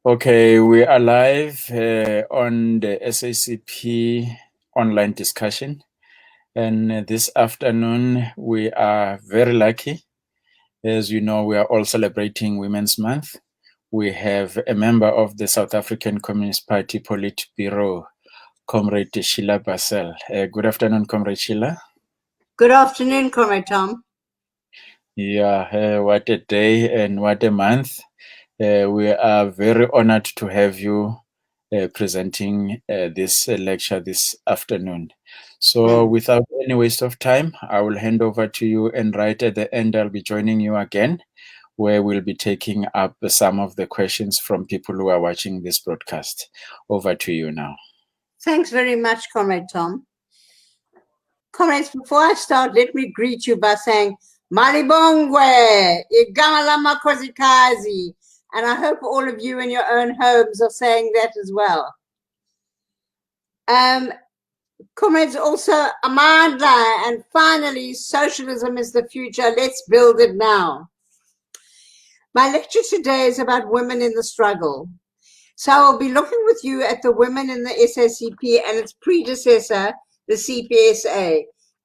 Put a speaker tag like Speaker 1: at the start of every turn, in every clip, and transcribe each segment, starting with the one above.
Speaker 1: Okay, we are live on the SACP online discussion. And this afternoon, we are very lucky. As you know, we are all celebrating Women's Month. We have a member of the South African Communist Party Politburo, Comrade Cde Sheil Barsel. Good afternoon, Comrade Sheila.
Speaker 2: Good afternoon, Comrade Tom.
Speaker 1: Yeah, what a day and what a month. We are very honored to have you presenting this lecture this afternoon. So without any waste of time, I will hand over to you, and right at the end, I'll be joining you again, where we'll be taking up some of the questions from people who are watching this broadcast. Over to you now.
Speaker 2: Thanks very much, Comrade Tom. Comrades, before I start, let me greet you by saying, Malibongwe, igama lama kozikazi. And I hope all of you in your own homes are saying that as well. Comrades, also Amandla, and finally, socialism is the future. Let's build it now. My lecture today is about women in the struggle. So I'll be looking with you at the women in the SACP and its predecessor, the CPSA.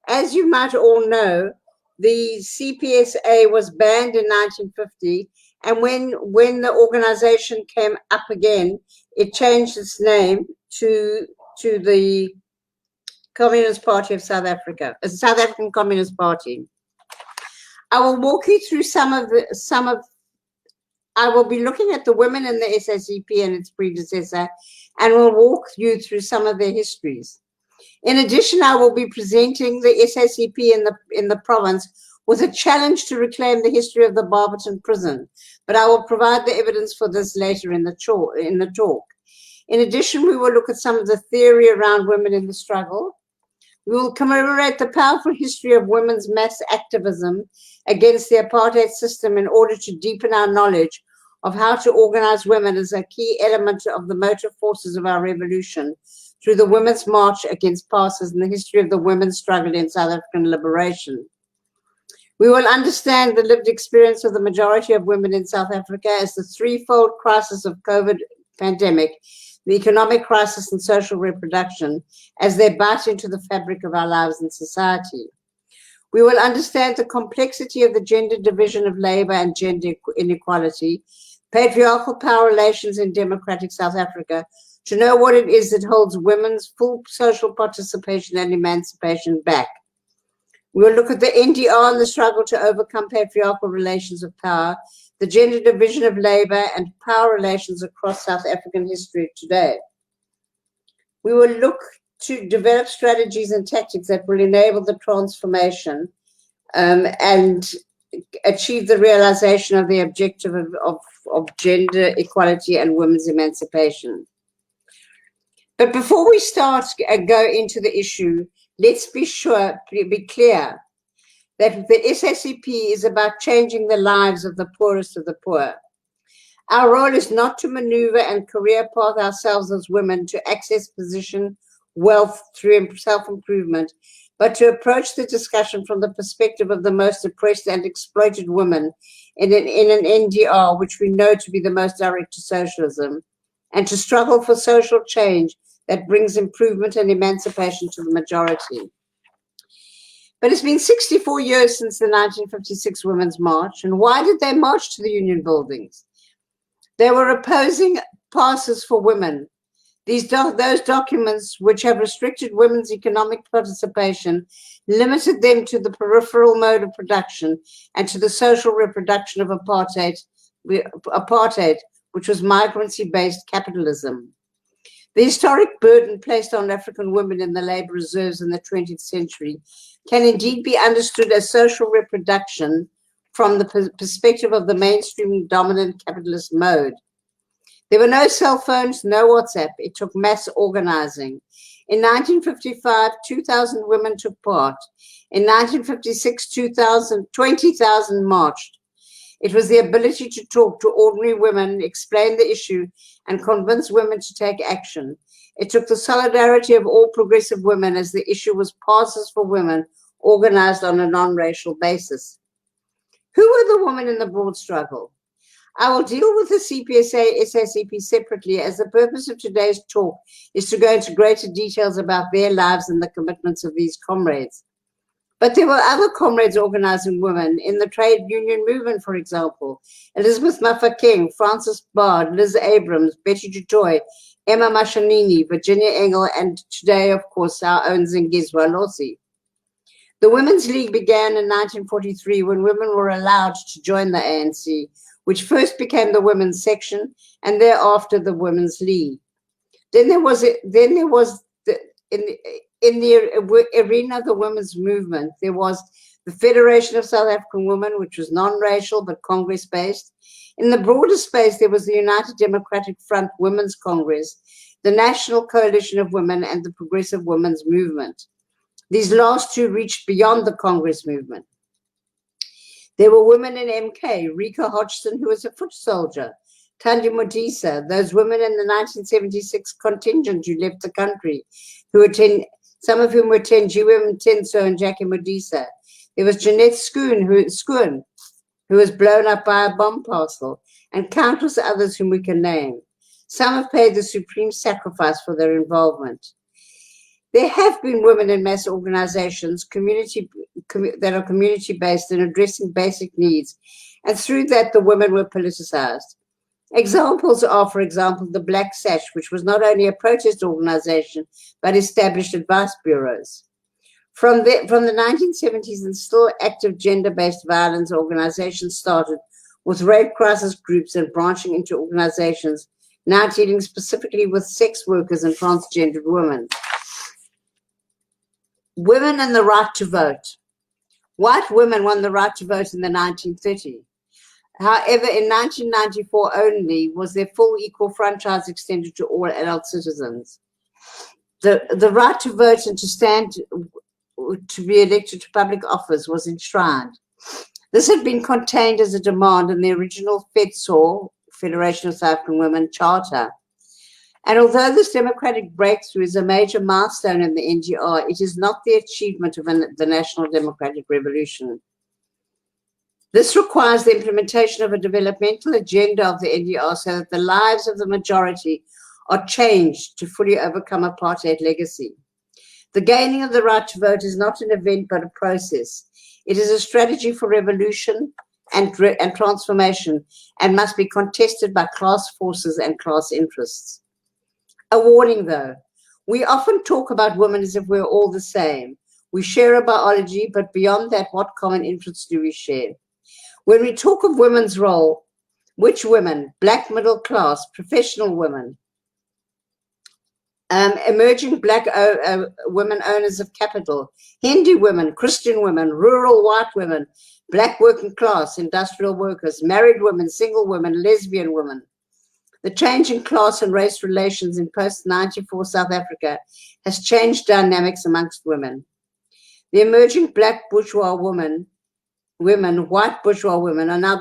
Speaker 2: As you might all know, the CPSA was banned in 1950, and when the organization came up again, it changed its name to the Communist Party of South Africa, the South African Communist Party. I will walk you through I will be looking at the women in the SACP and its predecessor, and will walk you through some of their histories. In addition, I will be presenting the SACP in the province with a challenge to reclaim the history of the Barberton prison, but I will provide the evidence for this later in the talk. In addition, we will look at some of the theory around women in the struggle. We will commemorate the powerful history of women's mass activism against the apartheid system in order to deepen our knowledge of how to organize women as a key element of the motive forces of our revolution through the Women's March Against Passes and the history of the women's struggle in South African liberation. We will understand the lived experience of the majority of women in South Africa as the threefold crisis of COVID pandemic, the economic crisis and social reproduction, as they bite into the fabric of our lives and society. We will understand the complexity of the gender division of labor and gender inequality, patriarchal power relations in democratic South Africa, to know what it is that holds women's full social participation and emancipation back. We will look at the NDR and the struggle to overcome patriarchal relations of power, the gender division of labor and power relations across South African history today. We will look to develop strategies and tactics that will enable the transformation and achieve the realization of the objective of gender equality and women's emancipation. But before we start and go into the issue, let's be clear that the SACP is about changing the lives of the poorest of the poor. Our role is not to maneuver and career path ourselves as women to access position, wealth through self-improvement, but to approach the discussion from the perspective of the most oppressed and exploited women in an NDR, which we know to be the most direct to socialism, and to struggle for social change that brings improvement and emancipation to the majority. But it's been 64 years since the 1956 Women's March, and why did they march to the Union buildings? They were opposing passes for women. Those documents, which have restricted women's economic participation, limited them to the peripheral mode of production and to the social reproduction of apartheid, which was migrancy-based capitalism. The historic burden placed on African women in the labor reserves in the 20th century can indeed be understood as social reproduction from the perspective of the mainstream dominant capitalist mode. There were no cell phones, no WhatsApp. It took mass organizing. In 1955, 2,000 women took part. In 1956, 20,000 marched. It was the ability to talk to ordinary women, explain the issue, and convince women to take action. It took the solidarity of all progressive women as the issue was passes for women organized on a non-racial basis. Who were the women in the broad struggle? I will deal with the CPSA SACP separately, as the purpose of today's talk is to go into greater details about their lives and the commitments of these comrades. But there were other comrades organizing women in the trade union movement, for example. Elizabeth Maffa-King, Frances Bard, Liz Abrams, Betty Dutoy, Emma Mashanini, Virginia Engel, and today, of course, our own Zingizwa Losi. The Women's League began in 1943 when women were allowed to join the ANC, which first became the Women's Section and thereafter the Women's League. In the arena of the women's movement, there was the Federation of South African Women, which was non-racial but Congress-based. In the broader space, there was the United Democratic Front Women's Congress, the National Coalition of Women, and the Progressive Women's Movement. These last two reached beyond the Congress movement. There were women in MK, Rika Hodgson, who was a foot soldier, Thandi Modisa, those women in the 1976 contingent who left the country, some of whom were Tenjiwe Mtenso and Jackie Modisa. There was Jeanette Schoon, who was blown up by a bomb parcel, and countless others whom we can name. Some have paid the supreme sacrifice for their involvement. There have been women in mass organizations that are community-based in addressing basic needs, and through that the women were politicized. Examples are, for example, the Black Sash, which was not only a protest organization, but established advice bureaus. From the 1970s and still active gender-based violence organizations started with rape crisis groups and branching into organizations now dealing specifically with sex workers and transgendered women. Women and the right to vote. White women won the right to vote in the 1930s. However, in 1994 only was their full equal franchise extended to all adult citizens. The right to vote and to stand to be elected to public office was enshrined. This had been contained as a demand in the original FEDSAW, Federation of South African Women, Charter. And although this democratic breakthrough is a major milestone in the NDR, it is not the achievement of the National Democratic Revolution. This requires the implementation of a developmental agenda of the NDR so that the lives of the majority are changed to fully overcome apartheid legacy. The gaining of the right to vote is not an event but a process. It is a strategy for revolution and transformation and must be contested by class forces and class interests. A warning though, we often talk about women as if we're all the same. We share a biology, but beyond that, what common interests do we share? When we talk of women's role, which women? Black middle class, professional women, emerging Black women owners of capital, Hindu women, Christian women, rural white women, Black working class, industrial workers, married women, single women, lesbian women. The change in class and race relations in post-94 South Africa has changed dynamics amongst women. The emerging Black bourgeois women, white bourgeois women are now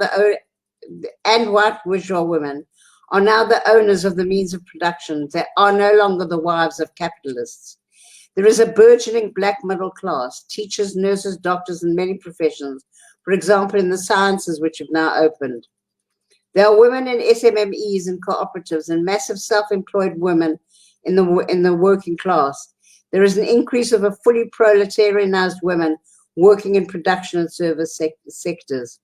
Speaker 2: white bourgeois women are now the owners of the means of production. They are no longer the wives of capitalists. There is a burgeoning Black middle class, teachers, nurses, doctors, and many professions, for example, in the sciences, which have now opened. There are women in SMMEs and cooperatives and massive self-employed women in the working class. There is an increase of a fully proletarianized women working in production and service sectors.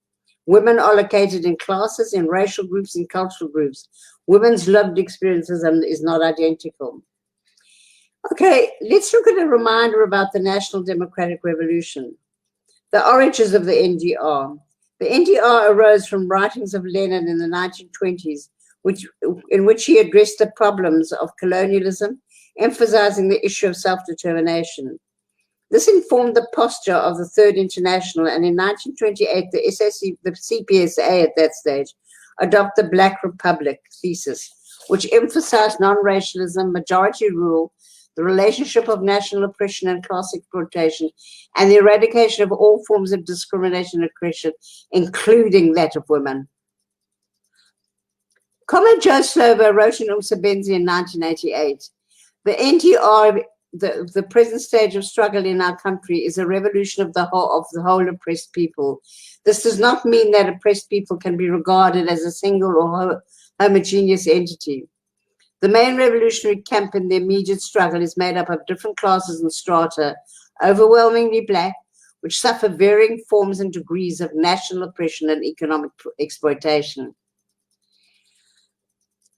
Speaker 2: Women are located in classes, in racial groups, in cultural groups. Women's lived experiences is not identical. Okay, let's look at a reminder about the National Democratic Revolution. The origins of the NDR. The NDR arose from writings of Lenin in the 1920s, in which he addressed the problems of colonialism, emphasizing the issue of self-determination. This informed the posture of the Third International, and in 1928, the CPSA at that stage adopted the Black Republic thesis, which emphasized non-racialism, majority rule, the relationship of national oppression and class exploitation, and the eradication of all forms of discrimination and oppression, including that of women. Comrade Joe Slovo wrote in Umsebenzi in 1988, the the present stage of struggle in our country is a revolution of the whole oppressed people. This does not mean that oppressed people can be regarded as a single or homogeneous entity. The main revolutionary camp in the immediate struggle is made up of different classes and strata, overwhelmingly black, which suffer varying forms and degrees of national oppression and economic exploitation.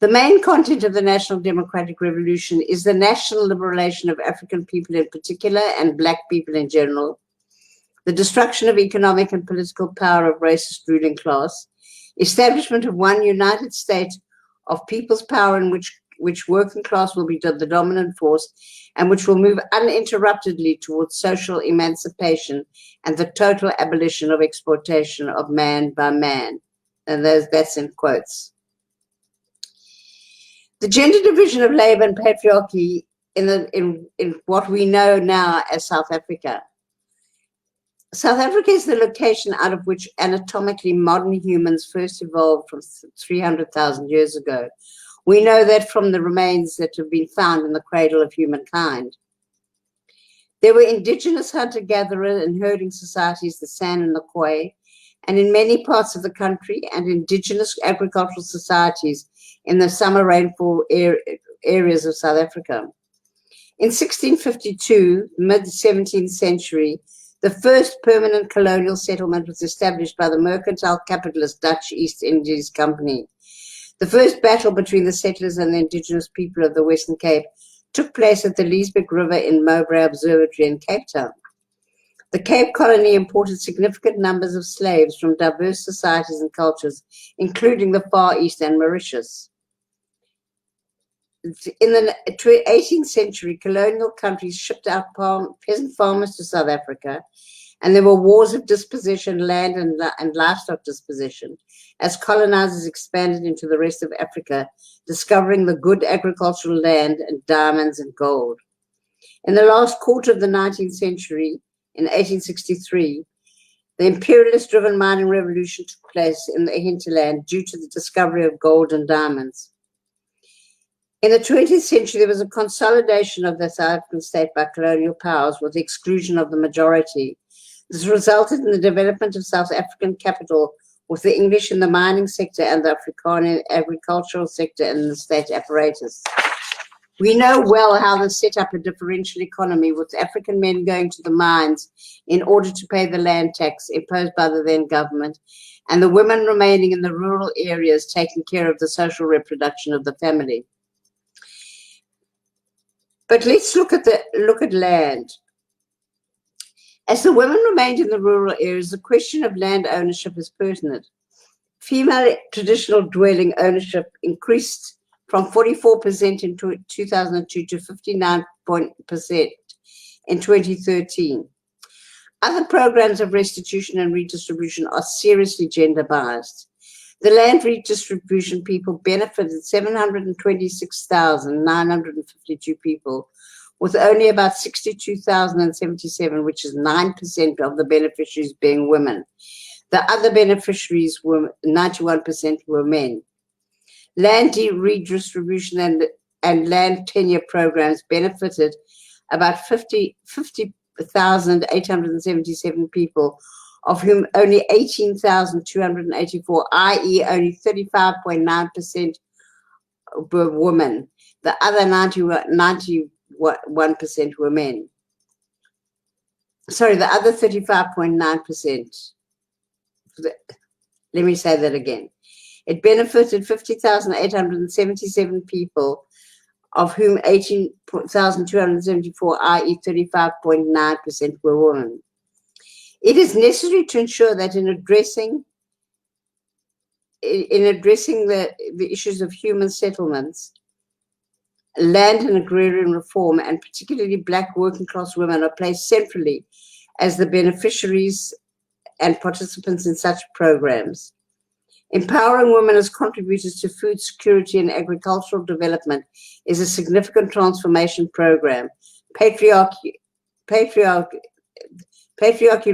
Speaker 2: The main content of the National Democratic Revolution is the national liberation of African people in particular and black people in general, the destruction of economic and political power of racist ruling class, establishment of one united state of people's power in which working class will be the dominant force and which will move uninterruptedly towards social emancipation and the total abolition of exploitation of man by man. And that's in quotes. The gender division of labor and patriarchy in what we know now as South Africa. South Africa is the location out of which anatomically modern humans first evolved from 300,000 years ago. We know that from the remains that have been found in the cradle of humankind. There were indigenous hunter-gatherer and herding societies, the San and the Khoi, and in many parts of the country, and indigenous agricultural societies in the summer rainfall areas of South Africa. In 1652, mid-17th century, the first permanent colonial settlement was established by the mercantile capitalist Dutch East Indies Company. The first battle between the settlers and the indigenous people of the Western Cape took place at the Liesbeek River in Mowbray Observatory in Cape Town. The Cape Colony imported significant numbers of slaves from diverse societies and cultures, including the Far East and Mauritius. In the 18th century, colonial countries shipped out peasant farmers to South Africa, and there were wars of dispossession, land and livestock dispossession, as colonizers expanded into the rest of Africa, discovering the good agricultural land and diamonds and gold. In the last quarter of the 19th century, in 1863, the imperialist-driven mining revolution took place in the hinterland due to the discovery of gold and diamonds. In the 20th century, there was a consolidation of the South African state by colonial powers with the exclusion of the majority. This resulted in the development of South African capital with the English in the mining sector and the Afrikaner agricultural sector in the state apparatus. We know well how this set up a differential economy with African men going to the mines in order to pay the land tax imposed by the then government, and the women remaining in the rural areas taking care of the social reproduction of the family. But let's look at land. As the women remained in the rural areas, the question of land ownership is pertinent. Female traditional dwelling ownership increased from 44% in 2002 to 59% in 2013. Other programs of restitution and redistribution are seriously gender biased. The land redistribution people benefited 726,952 people, with only about 62,077, which is 9% of the beneficiaries being women. The other beneficiaries were 91% were men. Land redistribution and land tenure programs benefited about 50,877 people, of whom only 18,284, i.e. only 35.9% were women. The other 91% were men. Sorry, the other 35.9%. Let me say that again. It benefited 50,877 people, of whom 18,274, i.e. 35.9% were women. It is necessary to ensure that in addressing the issues of human settlements, land and agrarian reform, and particularly black working class women, are placed centrally as the beneficiaries and participants in such programs. Empowering women as contributors to food security and agricultural development is a significant transformation program. Patriarchy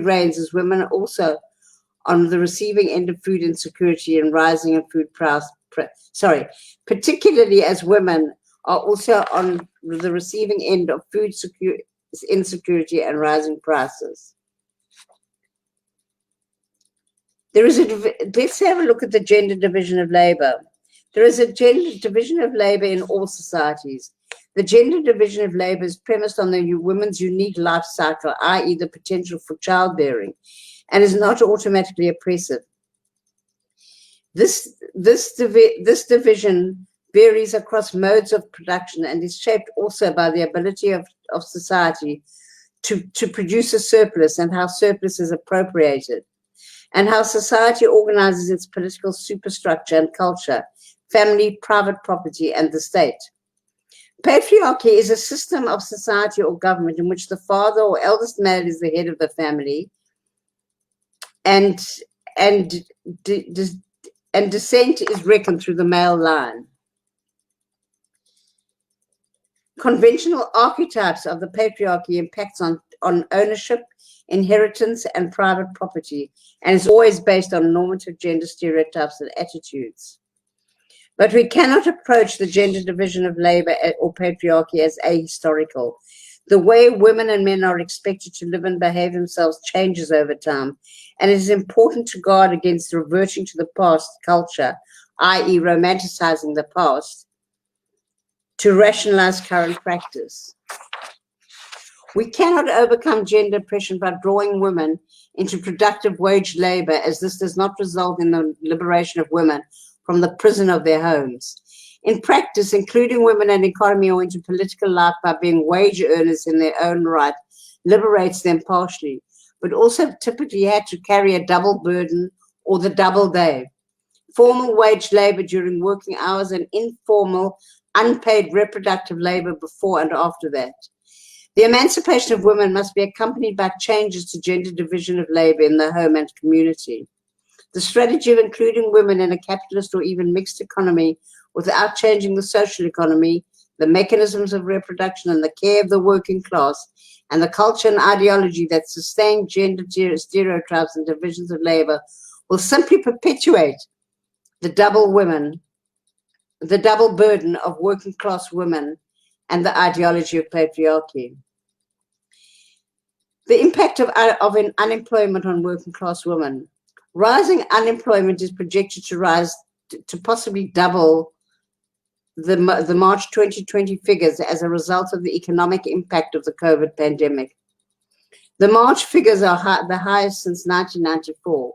Speaker 2: reigns as women are also on the receiving end of food insecurity and rising in food price. Particularly as women are also on the receiving end of food insecurity and rising prices. Let's have a look at the gender division of labor. There is a gender division of labor in all societies. The gender division of labor is premised on the woman's unique life cycle, i.e. the potential for childbearing, and is not automatically oppressive. This division varies across modes of production and is shaped also by the ability of society to produce a surplus and how surplus is appropriated, and how society organizes its political superstructure and culture, family, private property, and the state. Patriarchy is a system of society or government in which the father or eldest male is the head of the family, and descent is reckoned through the male line. Conventional archetypes of the patriarchy impacts on ownership, inheritance, and private property, and is always based on normative gender stereotypes and attitudes. But we cannot approach the gender division of labor or patriarchy as ahistorical. The way women and men are expected to live and behave themselves changes over time, and it is important to guard against reverting to the past culture, i.e. romanticizing the past, to rationalize current practice. We cannot overcome gender oppression by drawing women into productive wage labor, as this does not result in the liberation of women from the prison of their homes. In practice, including women and economy or into political life by being wage earners in their own right liberates them partially, but also typically had to carry a double burden or the double day. Formal wage labor during working hours and informal, unpaid reproductive labor before and after that. The emancipation of women must be accompanied by changes to gender division of labor in the home and community. The strategy of including women in a capitalist or even mixed economy without changing the social economy, the mechanisms of reproduction and the care of the working class, and the culture and ideology that sustain gender stereotypes and divisions of labor will simply perpetuate the double burden of working class women and the ideology of patriarchy. The impact of unemployment on working class women. Rising unemployment is projected to rise to possibly double the March 2020 figures as a result of the economic impact of the COVID pandemic. The March figures are the highest since 1994.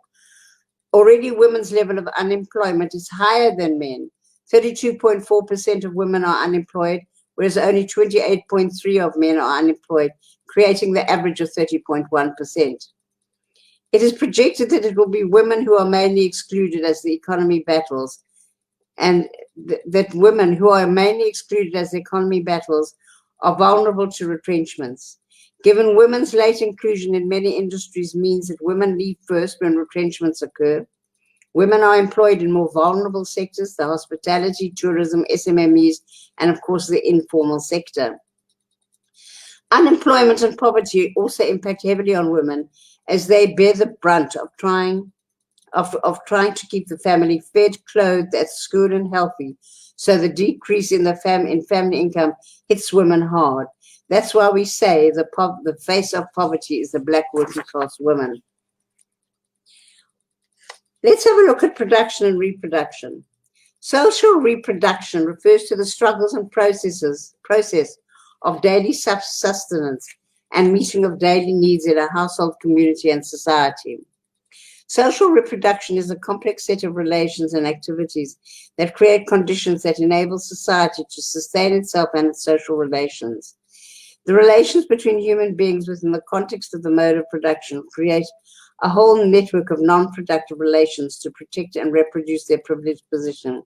Speaker 2: Already, women's level of unemployment is higher than men. 32.4% of women are unemployed, whereas only 28.3% of men are unemployed, creating the average of 30.1%. It is projected that it will be women who are mainly excluded as the economy battles, and that women who are mainly excluded as the economy battles are vulnerable to retrenchments. Given women's late inclusion in many industries means that women leave first when retrenchments occur. Women are employed in more vulnerable sectors, the hospitality, tourism, SMMEs, and of course the informal sector. Unemployment and poverty also impact heavily on women as they bear the brunt of trying to keep the family fed, clothed, at school, and healthy. So the decrease in family income hits women hard. That's why we say the face of poverty is the black working class women. Let's have a look at production and reproduction. Social reproduction refers to the struggles and process of daily sustenance and meeting of daily needs in a household, community, and society. Social reproduction is a complex set of relations and activities that create conditions that enable society to sustain itself and its social relations. The relations between human beings within the context of the mode of production create a whole network of non-productive relations to protect and reproduce their privileged position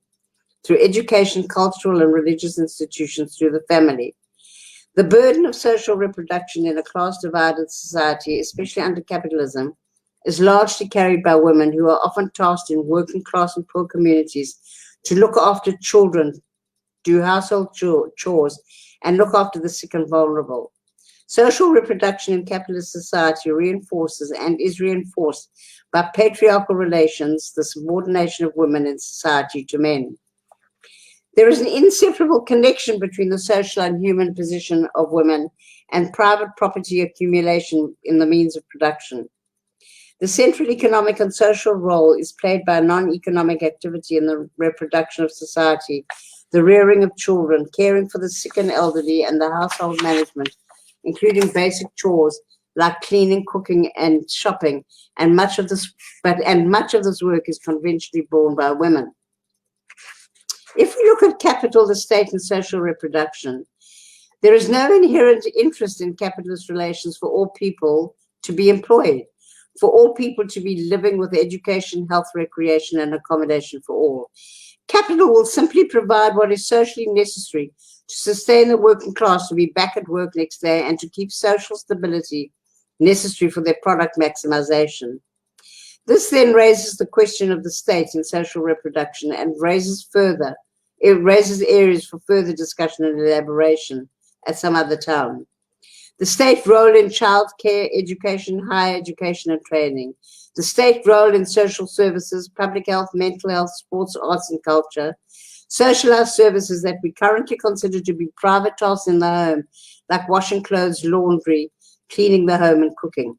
Speaker 2: through education, cultural, and religious institutions, through the family. The burden of social reproduction in a class-divided society, especially under capitalism, is largely carried by women who are often tasked in working class and poor communities to look after children, do household chores, and look after the sick and vulnerable. Social reproduction in capitalist society reinforces and is reinforced by patriarchal relations, the subordination of women in society to men. There is an inseparable connection between the social and human position of women and private property accumulation in the means of production. The central economic and social role is played by non-economic activity in the reproduction of society, the rearing of children, caring for the sick and elderly, and the household management, including basic chores like cleaning, cooking, and shopping. And much of this work is conventionally borne by women. If we look at capital, the state, and social reproduction, there is no inherent interest in capitalist relations for all people to be employed, for all people to be living with education, health, recreation, and accommodation for all. Capital will simply provide what is socially necessary to sustain the working class to be back at work next day and to keep social stability necessary for their product maximization. This then raises the question of the state in social reproduction and raises areas for further discussion and elaboration at some other time. The state role in child care, education, higher education, and training. The state role in social services, public health, mental health, sports, arts, and culture. Socialized services that we currently consider to be private tasks in the home, like washing clothes, laundry, cleaning the home, and cooking.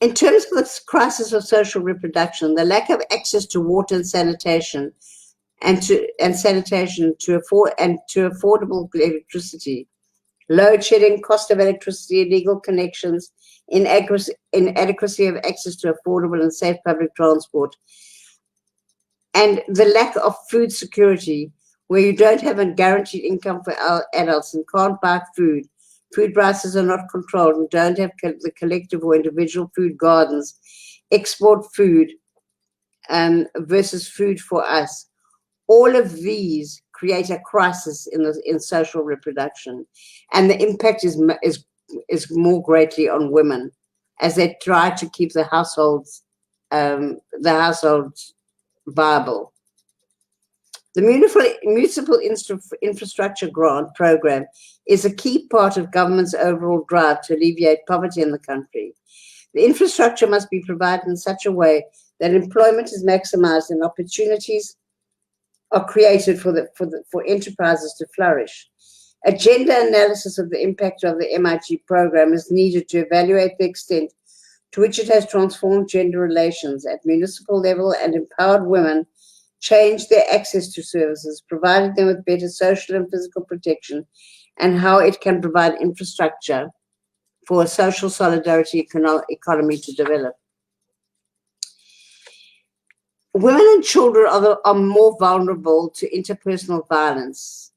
Speaker 2: In terms of the crisis of social reproduction, the lack of access to water and sanitation to affordable electricity, load shedding, cost of electricity, illegal connections, inadequacy of access to affordable and safe public transport, and the lack of food security, where you don't have a guaranteed income for adults and can't buy food. Food prices are not controlled and don't have the collective or individual food gardens export food versus food for us. All of these create a crisis in social reproduction, and the impact is more greatly on women as they try to keep the households viable. The Municipal Infrastructure Grant Program is a key part of government's overall drive to alleviate poverty in the country. The infrastructure must be provided in such a way that employment is maximized and opportunities are created for enterprises to flourish. A gender analysis of the impact of the MIG program is needed to evaluate the extent to which it has transformed gender relations at municipal level and empowered women, changed their access to services, provided them with better social and physical protection, and how it can provide infrastructure for a social solidarity economy to develop. Women and children are more vulnerable to interpersonal violence.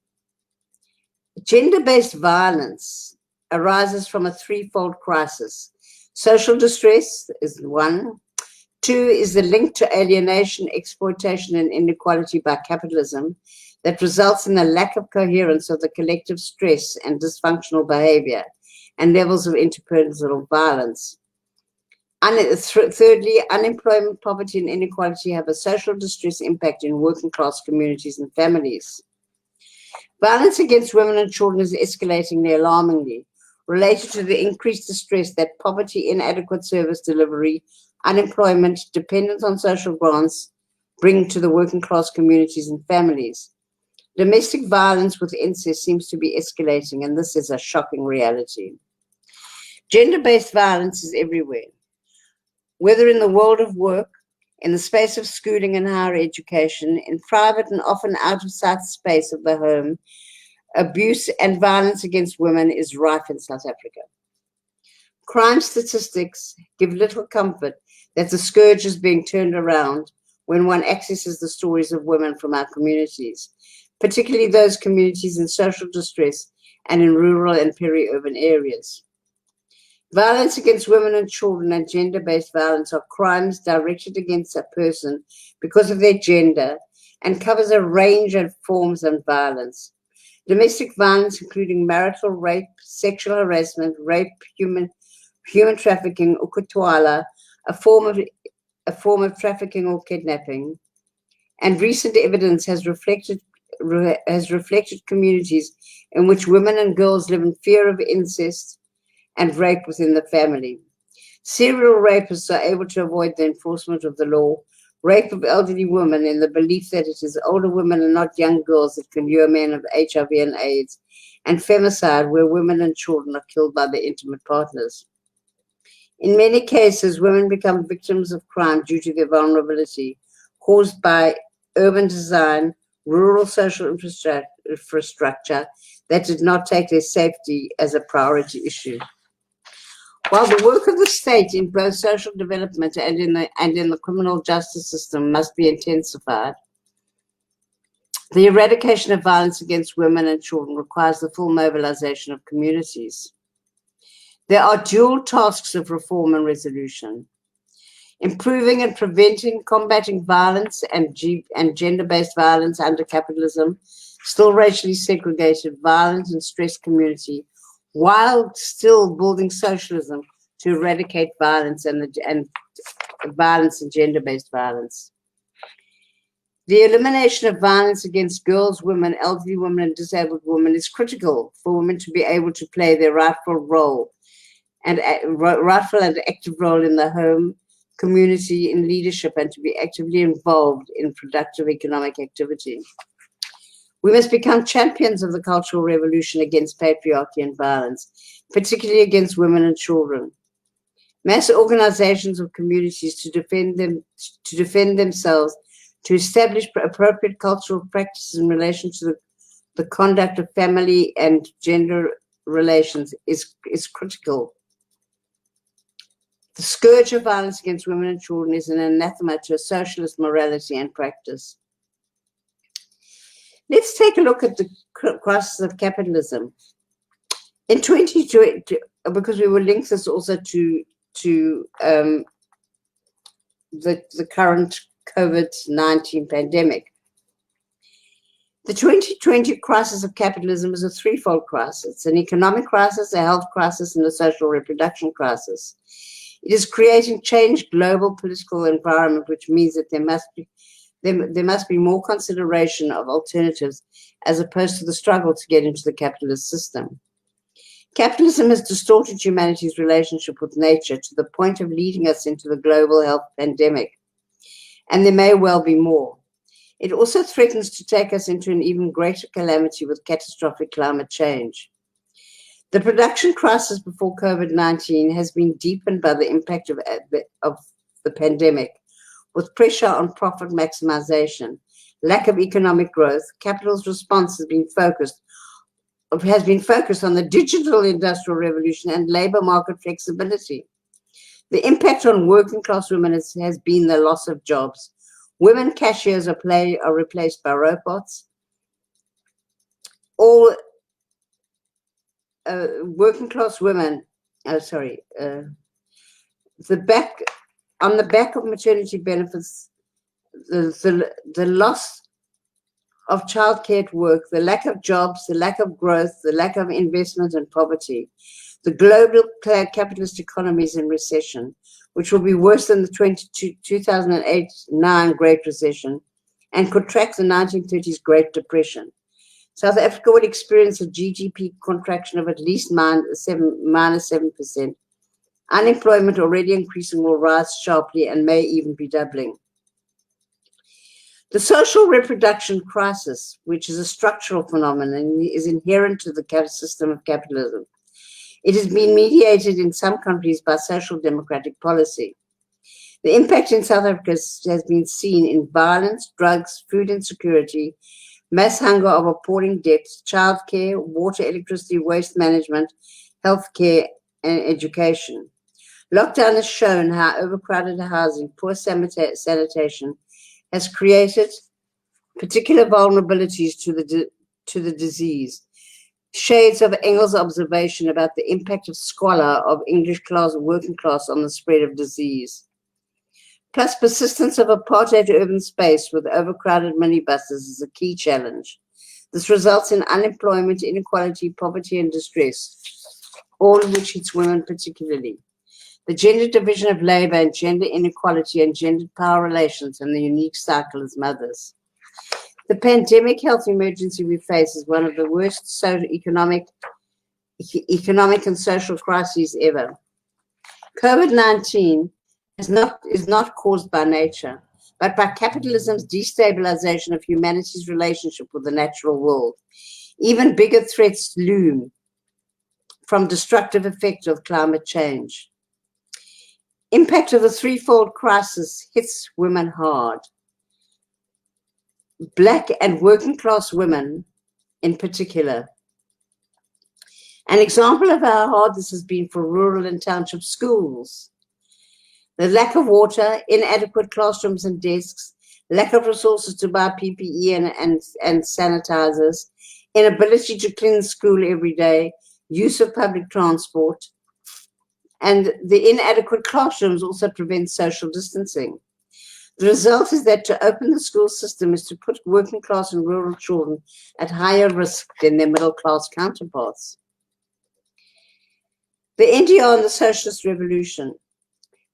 Speaker 2: Gender-based violence arises from a threefold crisis. Social distress is one. Two is the link to alienation, exploitation, and inequality by capitalism that results in a lack of coherence of the collective stress and dysfunctional behavior and levels of interpersonal violence. Thirdly, unemployment, poverty, and inequality have a social distress impact in working class communities and families. Violence against women and children is escalating alarmingly, related to the increased distress that poverty, inadequate service delivery, unemployment, dependence on social grants bring to the working class communities and families. Domestic violence with incest seems to be escalating, and this is a shocking reality. Gender-based violence is everywhere, whether in the world of work, in the space of schooling and higher education, in private and often out-of-sight space of the home. Abuse and violence against women is rife in South Africa. Crime statistics give little comfort that the scourge is being turned around when one accesses the stories of women from our communities, particularly those communities in social distress and in rural and peri-urban areas. Violence against women and children and gender-based violence are crimes directed against a person because of their gender and covers a range of forms of violence. Domestic violence, including marital rape, sexual harassment, rape, human trafficking, or kutwala, a form of trafficking or kidnapping, and recent evidence has reflected communities in which women and girls live in fear of incest and rape within the family. Serial rapists are able to avoid the enforcement of the law, rape of elderly women in the belief that it is older women and not young girls that can lure men of HIV and AIDS, and femicide, where women and children are killed by their intimate partners. In many cases, women become victims of crime due to their vulnerability, caused by urban design, rural social infrastructure that did not take their safety as a priority issue. While the work of the state in both social development and in the criminal justice system must be intensified, the eradication of violence against women and children requires the full mobilization of communities. There are dual tasks of reform and resolution: improving and preventing, combating violence and gender-based violence under capitalism, still racially segregated, violent and stressed community, while still building socialism to eradicate violence and gender-based violence. The elimination of violence against girls, women, elderly women, and disabled women is critical for women to be able to play their rightful and active role in the home, community, in leadership, and to be actively involved in productive economic activity. We must become champions of the cultural revolution against patriarchy and violence, particularly against women and children. Mass organizations of communities to defend themselves, to establish appropriate cultural practices in relation to the conduct of family and gender relations is critical. The scourge of violence against women and children is an anathema to a socialist morality and practice. Let's take a look at the crisis of capitalism. In 2020, because we will link this also to the current COVID-19 pandemic. The 2020 crisis of capitalism is a threefold crisis: it's an economic crisis, a health crisis, and a social reproduction crisis. It is creating changed global political environment, which means that there must be more consideration of alternatives as opposed to the struggle to get into the capitalist system. Capitalism has distorted humanity's relationship with nature to the point of leading us into the global health pandemic, and there may well be more. It also threatens to take us into an even greater calamity with catastrophic climate change. The production crisis before COVID-19 has been deepened by the impact of the pandemic, with pressure on profit maximization, lack of economic growth. Capital's response has been focused on the digital industrial revolution and labor market flexibility. The impact on working class women has been the loss of jobs. Women cashiers are replaced by robots. All working class women, on the back of maternity benefits, the loss of childcare at work, the lack of jobs, the lack of growth, the lack of investment, and poverty. The global capitalist economy is in recession, which will be worse than the 2008-9 Great Recession and could track the 1930s Great Depression. South Africa will experience a GDP contraction of at least -7%. Unemployment, already increasing, will rise sharply and may even be doubling. The social reproduction crisis, which is a structural phenomenon, is inherent to the system of capitalism. It has been mediated in some countries by social democratic policy. The impact in South Africa has been seen in violence, drugs, food insecurity, mass hunger of appalling depths, childcare, water, electricity, waste management, healthcare, and education. Lockdown has shown how overcrowded housing, poor sanitation has created particular vulnerabilities to the disease. Shades of Engels' observation about the impact of squalor of English class, working class, on the spread of disease. Plus, persistence of apartheid urban space with overcrowded minibuses is a key challenge. This results in unemployment, inequality, poverty, and distress, all of which hits women particularly. The gender division of labor and gender inequality and gendered power relations and the unique cycle as mothers. The pandemic health emergency we face is one of the worst economic and social crises ever. COVID-19 is not caused by nature. but by capitalism's destabilization of humanity's relationship with the natural world. Even bigger threats loom from destructive effects of climate change. Impact of the threefold crisis hits women hard. Black and working class women in particular. An example of how hard this has been for rural and township schools. The lack of water, inadequate classrooms and desks, lack of resources to buy PPE and sanitizers, inability to clean school every day, use of public transport, and the inadequate classrooms also prevent social distancing. The result is that to open the school system is to put working class and rural children at higher risk than their middle class counterparts. The NDR and the Socialist Revolution.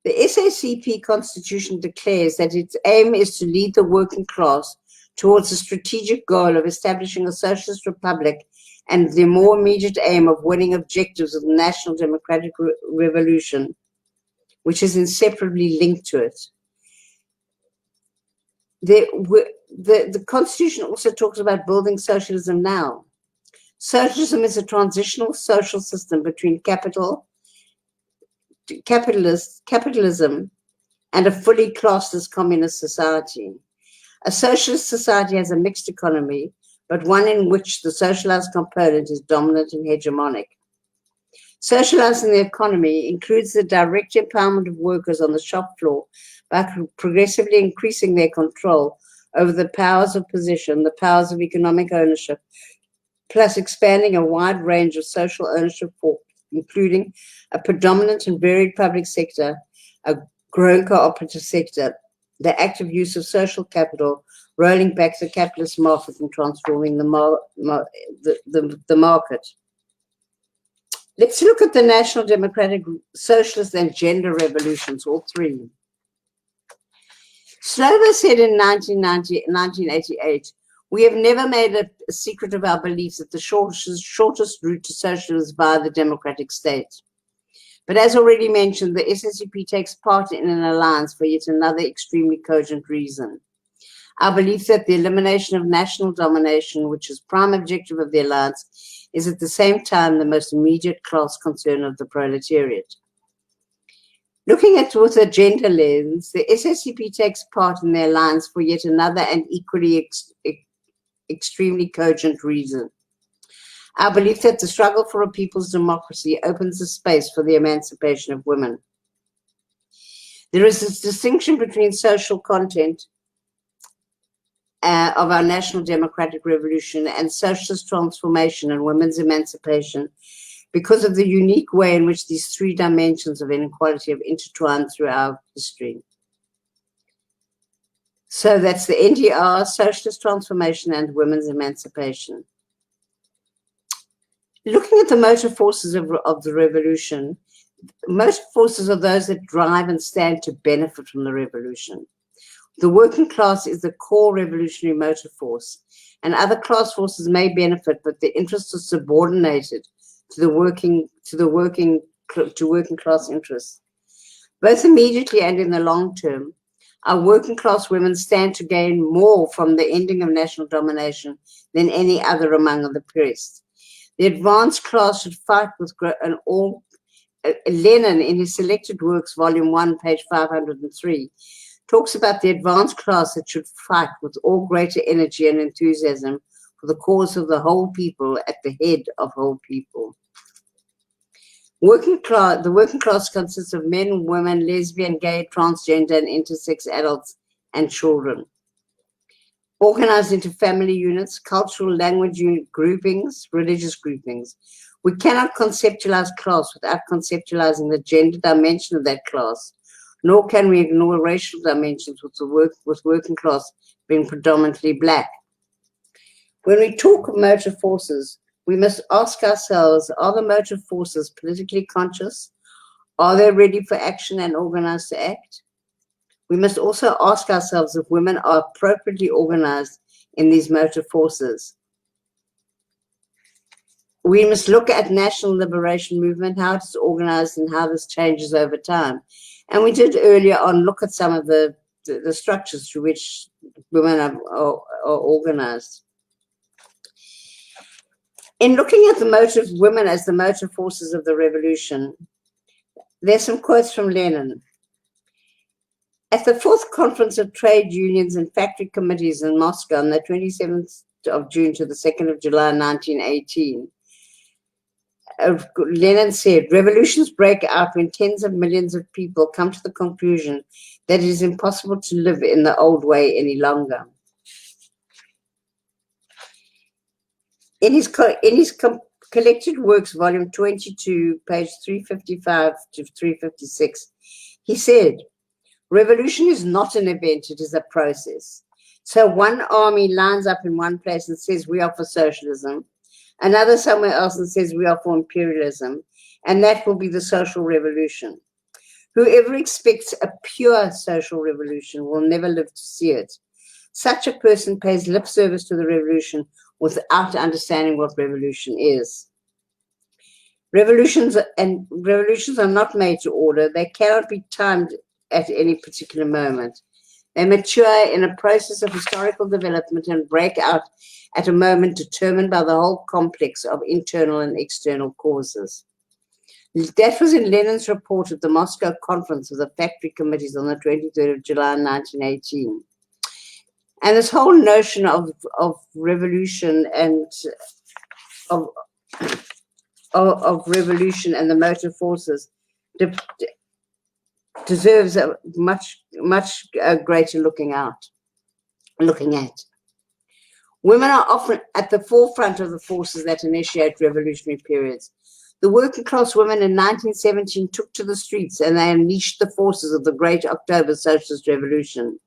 Speaker 2: The SACP Constitution declares that its aim is to lead the working class towards the strategic goal of establishing a socialist republic and the more immediate aim of winning objectives of the National Democratic Revolution, which is inseparably linked to it. The Constitution also talks about building socialism now. Socialism is a transitional social system between capitalism and a fully classless communist society. A socialist society has a mixed economy, but one in which the socialized component is dominant and hegemonic. Socializing the economy includes the direct empowerment of workers on the shop floor by progressively increasing their control over the powers of possession, the powers of economic ownership, plus expanding a wide range of social ownership forms, including a predominant and varied public sector, a growing cooperative sector, the active use of social capital, rolling back the capitalist market and transforming the market. Let's look at the national democratic, socialist, and gender revolutions, all three. Slover said in 1988, "We have never made a secret of our belief that the shortest route to socialism is via the democratic state. But as already mentioned, the SACP takes part in an alliance for yet another extremely cogent reason. Our belief that the elimination of national domination, which is prime objective of the alliance, is at the same time the most immediate class concern of the proletariat." Looking at with a gender lens, the SACP takes part in the alliance for yet another and equally extremely cogent reason. Our belief that the struggle for a people's democracy opens the space for the emancipation of women. There is this distinction between social content of our national democratic revolution and socialist transformation and women's emancipation because of the unique way in which these three dimensions of inequality have intertwined throughout history. So that's the NDR, socialist transformation, and women's emancipation. Looking at the motive forces of the revolution, motive forces are those that drive and stand to benefit from the revolution. The working class is the core revolutionary motive force, and other class forces may benefit, but their interests are subordinated to working class interests. Both immediately and in the long term, our working class women stand to gain more from the ending of national domination than any other among the oppressed. The advanced class should fight with Lenin in his Selected Works, Volume 1, page 503, talks about the advanced class that should fight with all greater energy and enthusiasm for the cause of the whole people at the head of whole people. The working class consists of men, women, lesbian, gay, transgender, and intersex adults and children. Organized into family units, cultural language groupings, religious groupings. We cannot conceptualize class without conceptualizing the gender dimension of that class, nor can we ignore racial dimensions with working class being predominantly black. When we talk of motive forces, we must ask ourselves, are the motive forces politically conscious? Are they ready for action and organized to act? We must also ask ourselves if women are appropriately organized in these motive forces. We must look at national liberation movement, how it's organized and how this changes over time. And we did earlier on look at some of the the structures through which women are organized. In looking at the motive, women as the motive forces of the revolution, there's some quotes from Lenin. At the fourth conference of trade unions and factory committees in Moscow on the 27th of June to the 2nd of July 1918, Lenin said, revolutions break out when tens of millions of people come to the conclusion that it is impossible to live in the old way any longer. In his collected works, volume 22, page 355 to 356, he said, revolution is not an event, it is a process. So one army lines up in one place and says, we are for socialism. Another somewhere else and says, we are for imperialism. And that will be the social revolution. Whoever expects a pure social revolution will never live to see it. Such a person pays lip service to the revolution without understanding what revolution is. Revolutions are not made to order. They cannot be timed at any particular moment. They mature in a process of historical development and break out at a moment determined by the whole complex of internal and external causes. That was in Lenin's report at the Moscow Conference of the Factory Committees on the 23rd of July 1918. And this whole notion of revolution and of revolution and the motive forces deserves a much greater looking at. Women are often at the forefront of the forces that initiate revolutionary periods. The working class women in 1917 took to the streets and they unleashed the forces of the Great October Socialist Revolution.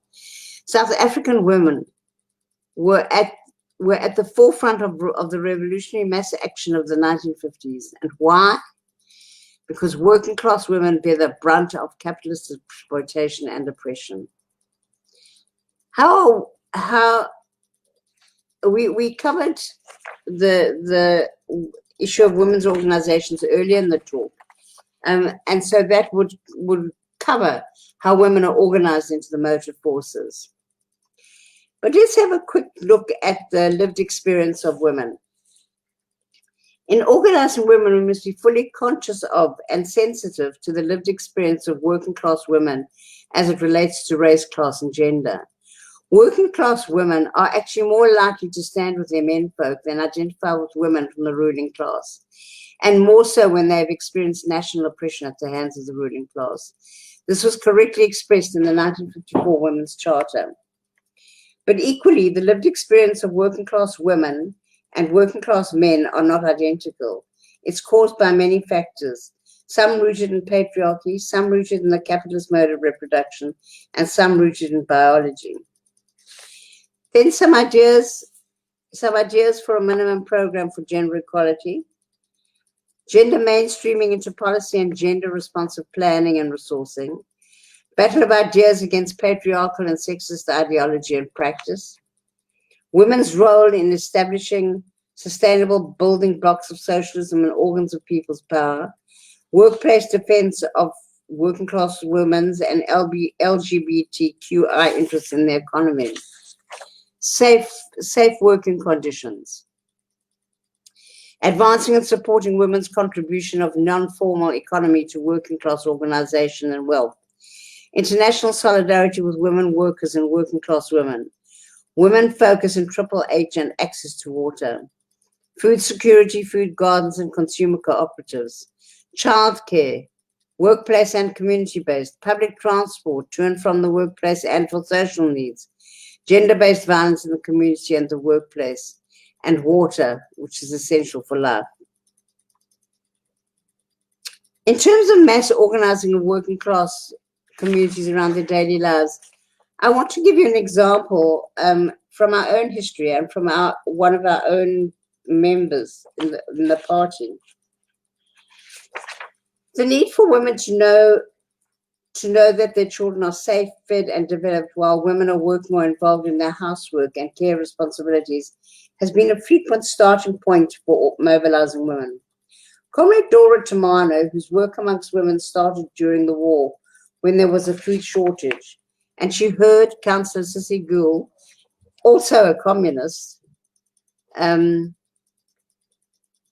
Speaker 2: South African women were at the forefront of the revolutionary mass action of the 1950s. And why? Because working class women bear the brunt of capitalist exploitation and oppression. We covered the issue of women's organizations earlier in the talk, and so that would cover how women are organized into the motive forces. But let's have a quick look at the lived experience of women. In organizing women, we must be fully conscious of and sensitive to the lived experience of working class women as it relates to race, class, and gender. Working class women are actually more likely to stand with their menfolk than identify with women from the ruling class, and more so when they have experienced national oppression at the hands of the ruling class. This was correctly expressed in the 1954 Women's Charter. But equally, the lived experience of working class women and working class men are not identical. It's caused by many factors, some rooted in patriarchy, some rooted in the capitalist mode of reproduction, and some rooted in biology. Then some ideas for a minimum program for gender equality, gender mainstreaming into policy and gender responsive planning and resourcing, battle of ideas against patriarchal and sexist ideology and practice, women's role in establishing sustainable building blocks of socialism and organs of people's power, workplace defense of working class women's and LGBTQI interests in the economy, safe working conditions, advancing and supporting women's contribution of non-formal economy to working class organization and wealth, international solidarity with women workers and working class women, women focus in Triple H and access to water, food security, food gardens and consumer cooperatives, childcare, workplace and community-based, public transport to and from the workplace and for social needs, gender-based violence in the community and the workplace, and water, which is essential for life. In terms of mass organizing of working class communities around their daily lives, I want to give you an example from our own history and from one of our own members in the party. The need for women to know that their children are safe, fed, and developed while women are working or involved in their housework and care responsibilities has been a frequent starting point for mobilizing women. Comrade Dora Tamano, whose work amongst women started during the war when there was a food shortage, and she heard Councillor Sissy Gould, also a communist,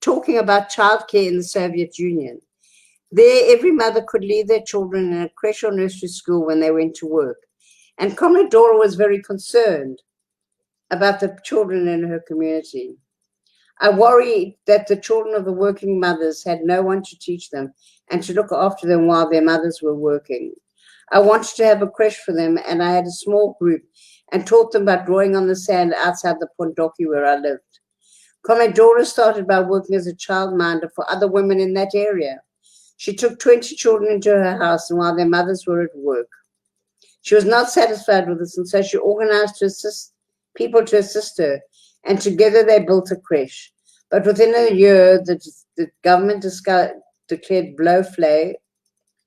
Speaker 2: talking about childcare in the Soviet Union. There, every mother could leave their children in a creche or nursery school when they went to work. And Comrade Dora was very concerned about the children in her community. I worried that the children of the working mothers had no one to teach them and to look after them while their mothers were working. I wanted to have a creche for them, and I had a small group and taught them by drawing on the sand outside the Pondoki where I lived. Comrade Dora started by working as a childminder for other women in that area. She took 20 children into her house and while their mothers were at work. She was not satisfied with this, and so she organized people to assist her, and together they built a creche. But within a year, the government declared Blowflay,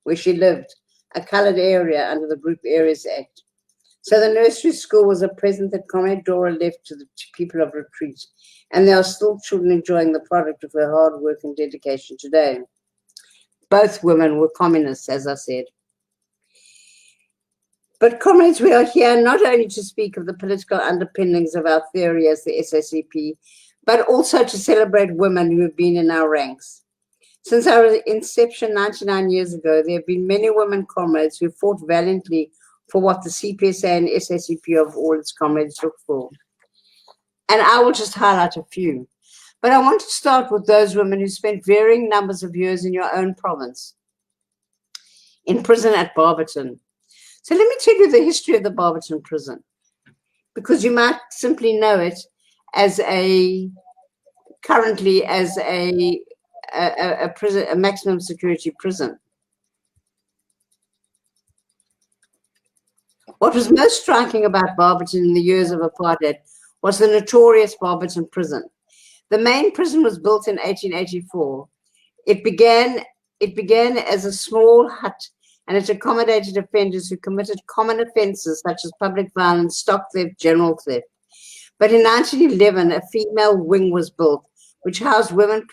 Speaker 2: where she lived, a coloured area under the Group Areas Act. So the nursery school was a present that Comrade Dora left to the people of Retreat, and there are still children enjoying the product of her hard work and dedication today. Both women were communists, as I said. But comrades, we are here not only to speak of the political underpinnings of our theory as the SACP, but also to celebrate women who have been in our ranks. Since our inception 99 years ago, there have been many women comrades who fought valiantly for what the CPSA and SACP of all its comrades look for. And I will just highlight a few. But I want to start with those women who spent varying numbers of years in your own province, in prison at Barberton. So let me tell you the history of the Barberton prison, because you might simply know it as currently as a prison, a maximum security prison. What was most striking about Barberton in the years of apartheid was the notorious Barberton prison. The main prison was built in 1884. It began as a small hut, and it accommodated offenders who committed common offences such as public violence, stock theft, general theft. But in 1911, a female wing was built, which housed women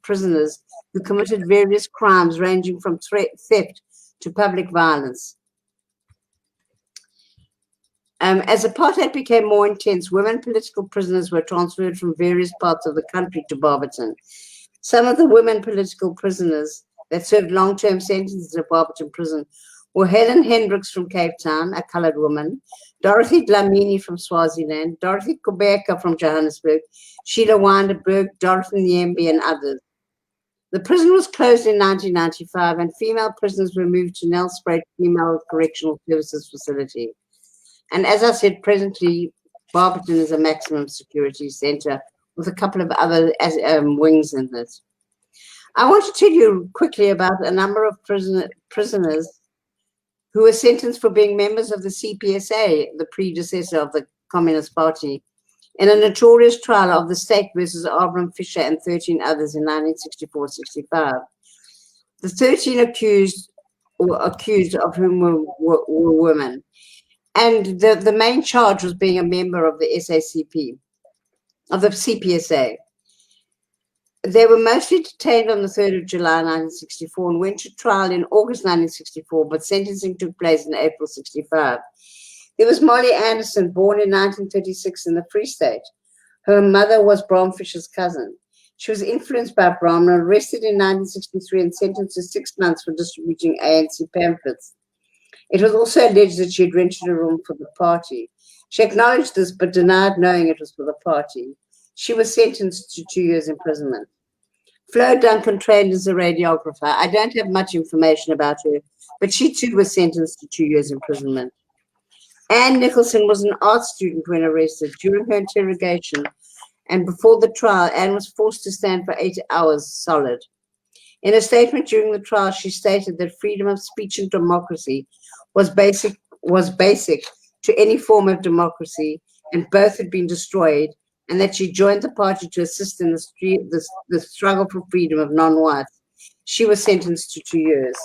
Speaker 2: prisoners who committed various crimes ranging from theft to public violence. As apartheid became more intense, women political prisoners were transferred from various parts of the country to Barberton. Some of the women political prisoners that served long-term sentences at Barberton prison were Helen Hendricks from Cape Town, a coloured woman, Dorothy Dlamini from Swaziland, Dorothy Kubeka from Johannesburg, Sheila Weinberg, Dorothy Nyembi, and others. The prison was closed in 1995, and female prisoners were moved to Nelspruit Female Correctional Services Facility. And as I said, presently, Barberton is a maximum security centre with a couple of other wings in it. I want to tell you quickly about a number of prisoners who were sentenced for being members of the CPSA, the predecessor of the Communist Party, in a notorious trial of the state versus Abram Fisher and 13 others in 1964-65. The 13 accused of whom were women. And the main charge was being a member of the SACP, of the CPSA. They were mostly detained on the 3rd of July 1964 and went to trial in August 1964, but sentencing took place in April 65. There was Molly Anderson, born in 1936 in the Free State. Her mother was Bram Fisher's cousin. She was influenced by Bram and arrested in 1963 and sentenced to 6 months for distributing ANC pamphlets. It was also alleged that she had rented a room for the party. She acknowledged this, but denied knowing it was for the party. She was sentenced to 2 years imprisonment. Flo Duncan trained as a radiographer. I don't have much information about her, but she too was sentenced to 2 years imprisonment. Anne Nicholson was an art student when arrested. During her interrogation and before the trial, Anne was forced to stand for 8 hours solid. In a statement during the trial, she stated that freedom of speech and democracy was basic to any form of democracy, and both had been destroyed, and that she joined the party to assist in the struggle for freedom of non-whites. She was sentenced to 2 years.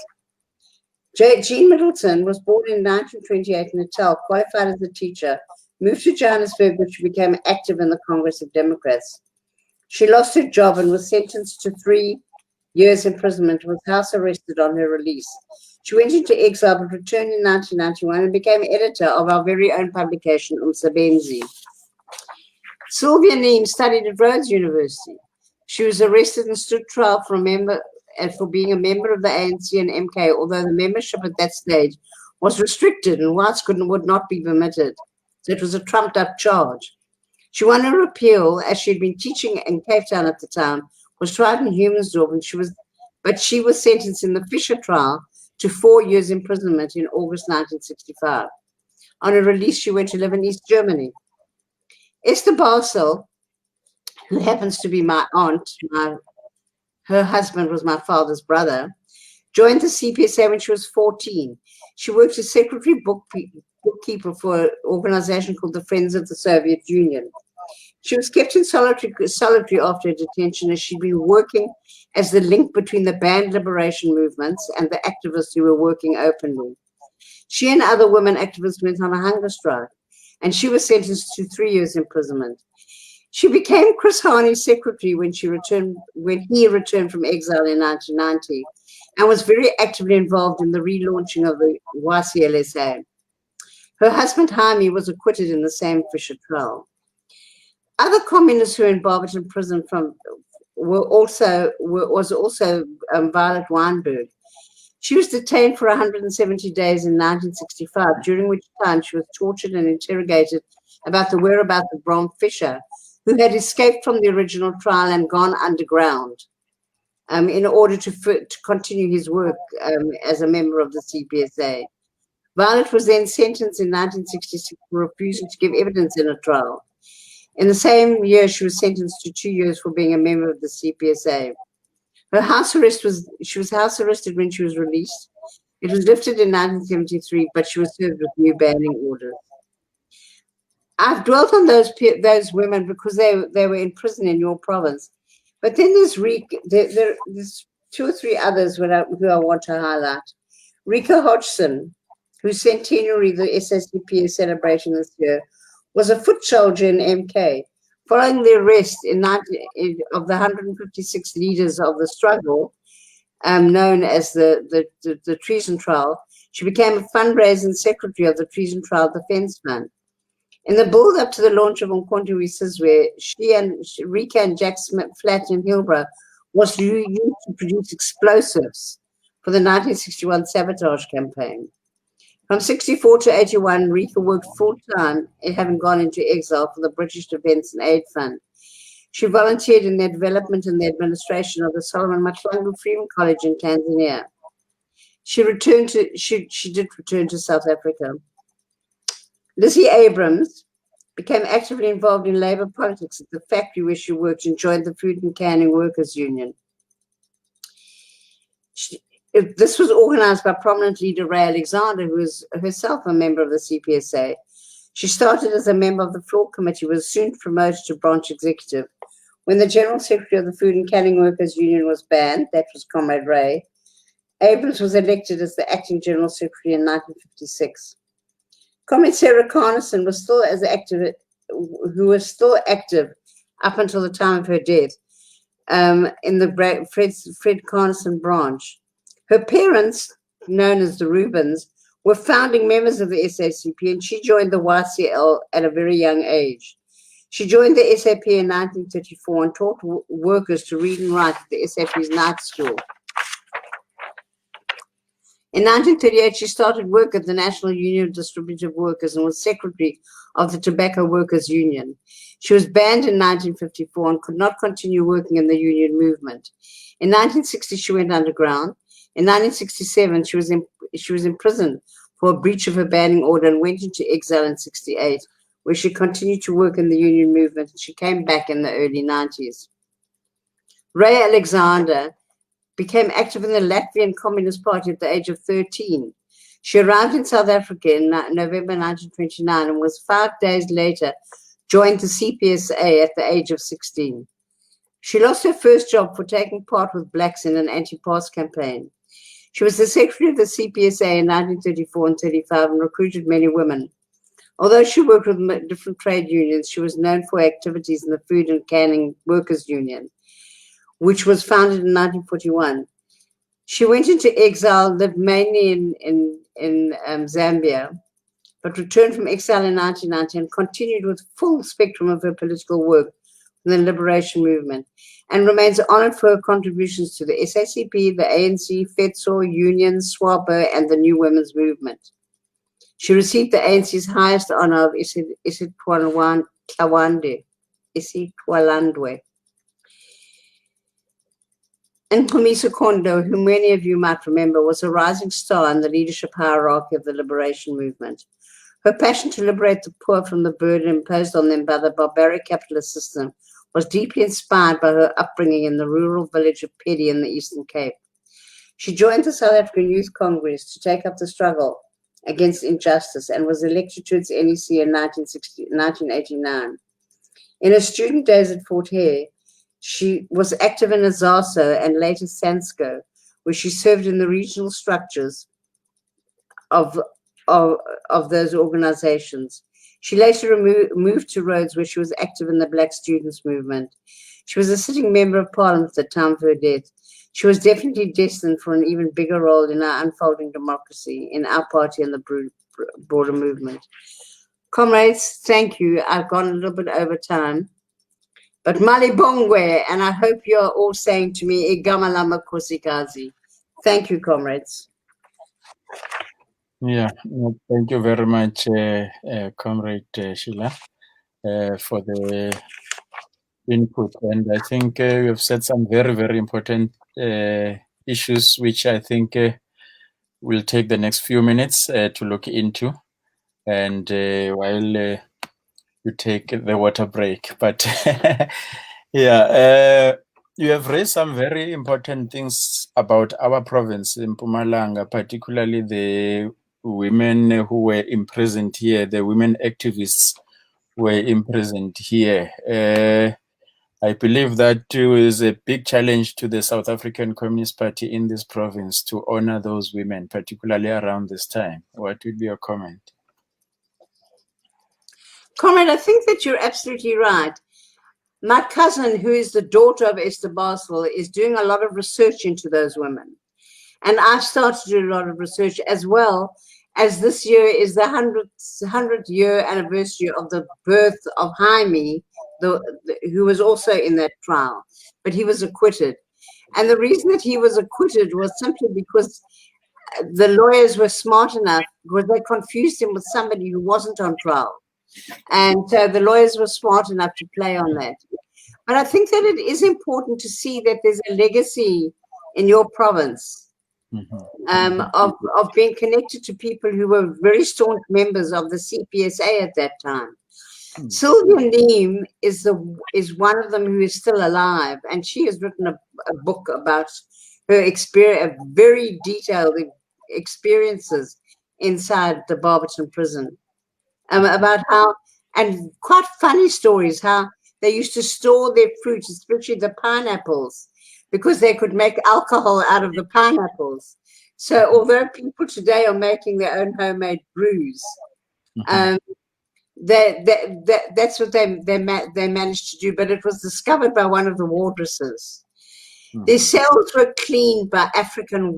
Speaker 2: Jean Middleton was born in 1928 in Natal, qualified as a teacher, moved to Johannesburg, where she became active in the Congress of Democrats. She lost her job and was sentenced to 3 years imprisonment, with house arrested on her release. She went into exile but returned in 1991 and became editor of our very own publication, Umsebenzi. Sylvia Neem studied at Rhodes University. She was arrested and stood trial for being a member of the ANC and MK, although the membership at that stage was restricted and whites would not be permitted. So it was a trumped-up charge. She won her appeal as she had been teaching in Cape Town at the time, was tried in Humansdorp, but she was sentenced in the Fisher trial to 4 years imprisonment in August 1965. On her release, she went to live in East Germany. Cde Barsel, who happens to be my aunt, her husband was my father's brother, joined the CPSA when she was 14. She worked as secretary bookkeeper for an organization called the Friends of the Soviet Union. She was kept in solitary after her detention, as she'd been working as the link between the banned liberation movements and the activists who were working openly. She and other women activists went on a hunger strike, and she was sentenced to 3 years imprisonment. She became Chris Haney's secretary when he returned from exile in 1990, and was very actively involved in the relaunching of the YCLSA. Her husband Jaime was acquitted in the same Fisher trial. Other communists who were in Barberton prison was also Violet Weinberg. She was detained for 170 days in 1965, during which time she was tortured and interrogated about the whereabouts of Bram Fischer, who had escaped from the original trial and gone underground in order to continue his work as a member of the CPSA. Violet was then sentenced in 1966 for refusing to give evidence in a trial. In the same year, she was sentenced to 2 years for being a member of the CPSA. She was house arrested when she was released. It was lifted in 1973, but she was served with new banning orders. I've dwelt on those women because they were in prison in your province. But then there's 2 or 3 others who I want to highlight. Rika Hodgson, whose centenary the SACP is celebrating this year, was a foot soldier in MK. Following the arrest of the 156 leaders of the struggle, known as the Treason Trial, she became a fundraising secretary of the Treason Trial Defense Fund. In the build-up to the launch of Umkhonto weSizwe, Rika and Jack Smith Flat in Hillbrow was used to produce explosives for the 1961 sabotage campaign. From 64 to 81, Rika worked full-time, having gone into exile for the British Defence and Aid Fund. She volunteered in the development and the administration of the Solomon Mahlangu Freeman College in Tanzania. She did return to South Africa. Lizzie Abrams became actively involved in labour politics at the factory where she worked and joined the Food and Canning Workers Union. This was organized by prominent leader Ray Alexander, who was herself a member of the CPSA. She started as a member of the floor committee, was soon promoted to branch executive. When the general secretary of the Food and Canning Workers Union was banned, that was Comrade Ray, Abrams was elected as the acting general secretary in 1956. Comrade Sarah Carnison was still active up until the time of her death in the Fred Carnison branch. Her parents, known as the Rubens, were founding members of the SACP, and she joined the YCL at a very young age. She joined the SAP in 1934 and taught workers to read and write at the SAP's night school. In 1938, she started work at the National Union of Distributive Workers and was secretary of the Tobacco Workers Union. She was banned in 1954 and could not continue working in the union movement. In 1960, she went underground. In 1967, she was imprisoned for a breach of her banning order and went into exile in 1968, where she continued to work in the union movement, and she came back in the early 1990s. Ray Alexander became active in the Latvian Communist Party at the age of 13. She arrived in South Africa in November 1929 and was 5 days later joined the CPSA at the age of 16. She lost her first job for taking part with blacks in an anti-pass campaign. She was the secretary of the CPSA in 1934 and 35 and recruited many women. Although she worked with different trade unions, she was known for activities in the Food and Canning Workers Union, which was founded in 1941. She went into exile, lived mainly in Zambia, but returned from exile in 1990 and continued with full spectrum of her political work in the liberation movement, and remains honored for her contributions to the SACP, the ANC, FETSO, Union, SWAPO, and the New Women's Movement. She received the ANC's highest honor of Isitwalandwe. And Nkomiso Kondo, who many of you might remember, was a rising star in the leadership hierarchy of the liberation movement. Her passion to liberate the poor from the burden imposed on them by the barbaric capitalist system was deeply inspired by her upbringing in the rural village of Pedi in the Eastern Cape. She joined the South African Youth Congress to take up the struggle against injustice and was elected to its NEC in 1989. In her student days at Fort Hare, she was active in Azaso and later Sansco, where she served in the regional structures of those organizations. She later moved to Rhodes, where she was active in the Black Students Movement. She was a sitting member of Parliament at the time of her death. She was definitely destined for an even bigger role in our unfolding democracy, in our party and the broader movement. Comrades, thank you. I've gone a little bit over time. But Malibongwe, and I hope you're all saying to me, Igama lama Kosikazi. Thank you, comrades.
Speaker 1: Yeah, thank you very much, Comrade Sheila, for the input. And I think you have said some very, very important issues, which I think we'll take the next few minutes to look into. And while you take the water break. But yeah, you have raised some very important things about our province in Mpumalanga, particularly the women who were imprisoned here, the women activists were imprisoned here. I believe that is a big challenge to the South African Communist Party in this province to honor those women, particularly around this time. What would be your comment?
Speaker 2: Comrade, I think that you're absolutely right. My cousin, who is the daughter of Cde Barsel, is doing a lot of research into those women. And I've started to do a lot of research, as well as this year is the 100th year anniversary of the birth of Jaime, who was also in that trial, but he was acquitted. And the reason that he was acquitted was simply because the lawyers were smart enough, because they confused him with somebody who wasn't on trial. And so the lawyers were smart enough to play on that. But I think that it is important to see that there's a legacy in your province of being connected to people who were very staunch members of the CPSA at that time. Sylvia Neem is one of them who is still alive, and she has written a book about her experience, very detailed experiences inside the Barberton prison. About how, and quite funny stories, how they used to store their fruit, especially the pineapples, because they could make alcohol out of the pineapples. So although people today are making their own homemade brews, that's what they managed to do. But it was discovered by one of the wardresses. Their cells were cleaned by African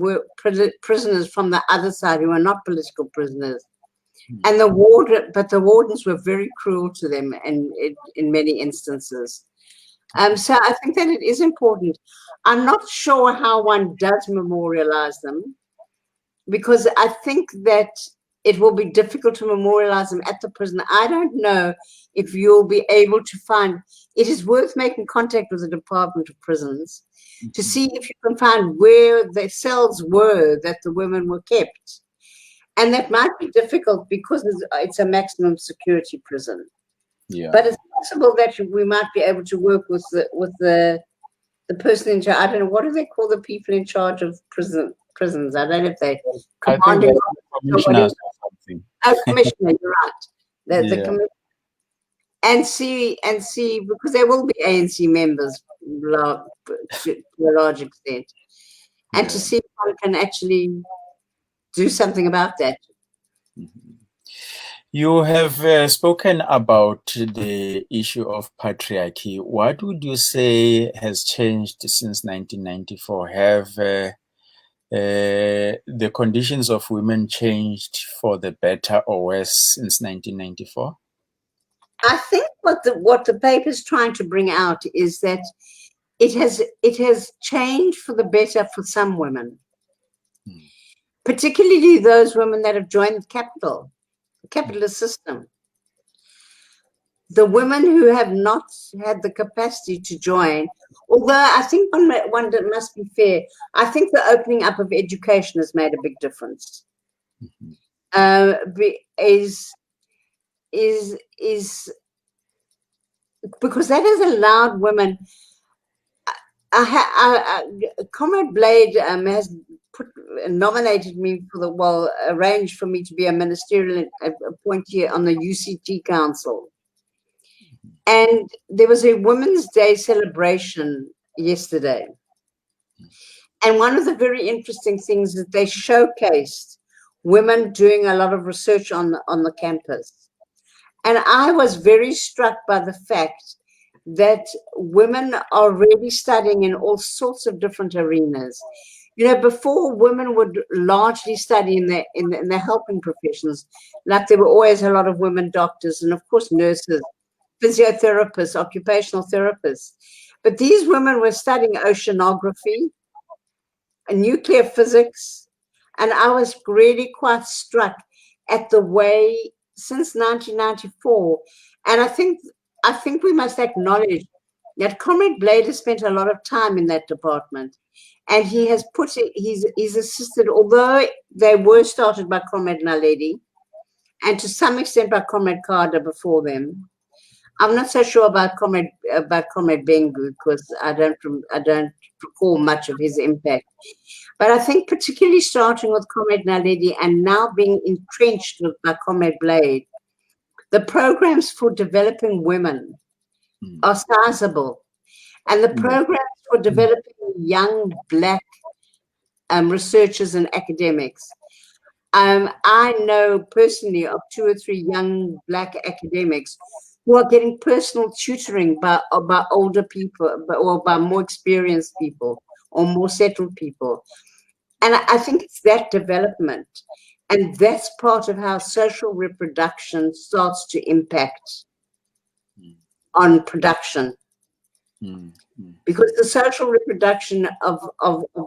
Speaker 2: prisoners from the other side who were not political prisoners. And the wardens were very cruel to them, and in many instances. So I think that it is important. I'm not sure how one does memorialize them, because I think that it will be difficult to memorialize them at the prison. I don't know if you'll be able to find. It is worth making contact with the Department of Prisons to see if you can find where the cells were that the women were kept. And that might be difficult because it's a maximum security prison. Yeah. But it's possible that we might be able to work with the person in charge. I don't know, what do they call the people in charge of prisons? I don't know if they commanding commissioner or something. Oh, commissioner, you're right. The commissioner. And see because there will be ANC members to a large extent, and to see if one can actually do something about that.
Speaker 1: You have spoken about the issue of patriarchy. What would you say has changed since 1994? Have the conditions of women changed for the better or worse since 1994?
Speaker 2: I think what the paper is trying to bring out is that it has changed for the better for some women, particularly those women that have joined the capitalist system. The women who have not had the capacity to join, although I think one must be fair, I think the opening up of education has made a big difference. Is because that has allowed women. Comrade Blade has nominated me arranged for me to be a ministerial appointee on the UCT Council. And there was a Women's Day celebration yesterday. And one of the very interesting things is they showcased women doing a lot of research on the campus. And I was very struck by the fact that women are really studying in all sorts of different arenas. You know, before women would largely study in the helping professions, like there were always a lot of women doctors and of course nurses, physiotherapists, occupational therapists. But these women were studying oceanography and nuclear physics. And I was really quite struck at the way since 1994. And I think we must acknowledge that Comrade Blade has spent a lot of time in that department. And he has he's assisted, although they were started by Comrade Naledi and to some extent by Comrade Carter before them. I'm not so sure about Comrade Bengu because I don't recall much of his impact. But I think particularly starting with Comrade Naledi and now being entrenched by Comrade Blade, the programs for developing women are sizable. And the programs for developing young Black researchers and academics. I know personally of 2 or 3 young Black academics who are getting personal tutoring by older people or by more experienced people or more settled people. And I think it's that development. And that's part of how social reproduction starts to impact on production. Because the social reproduction of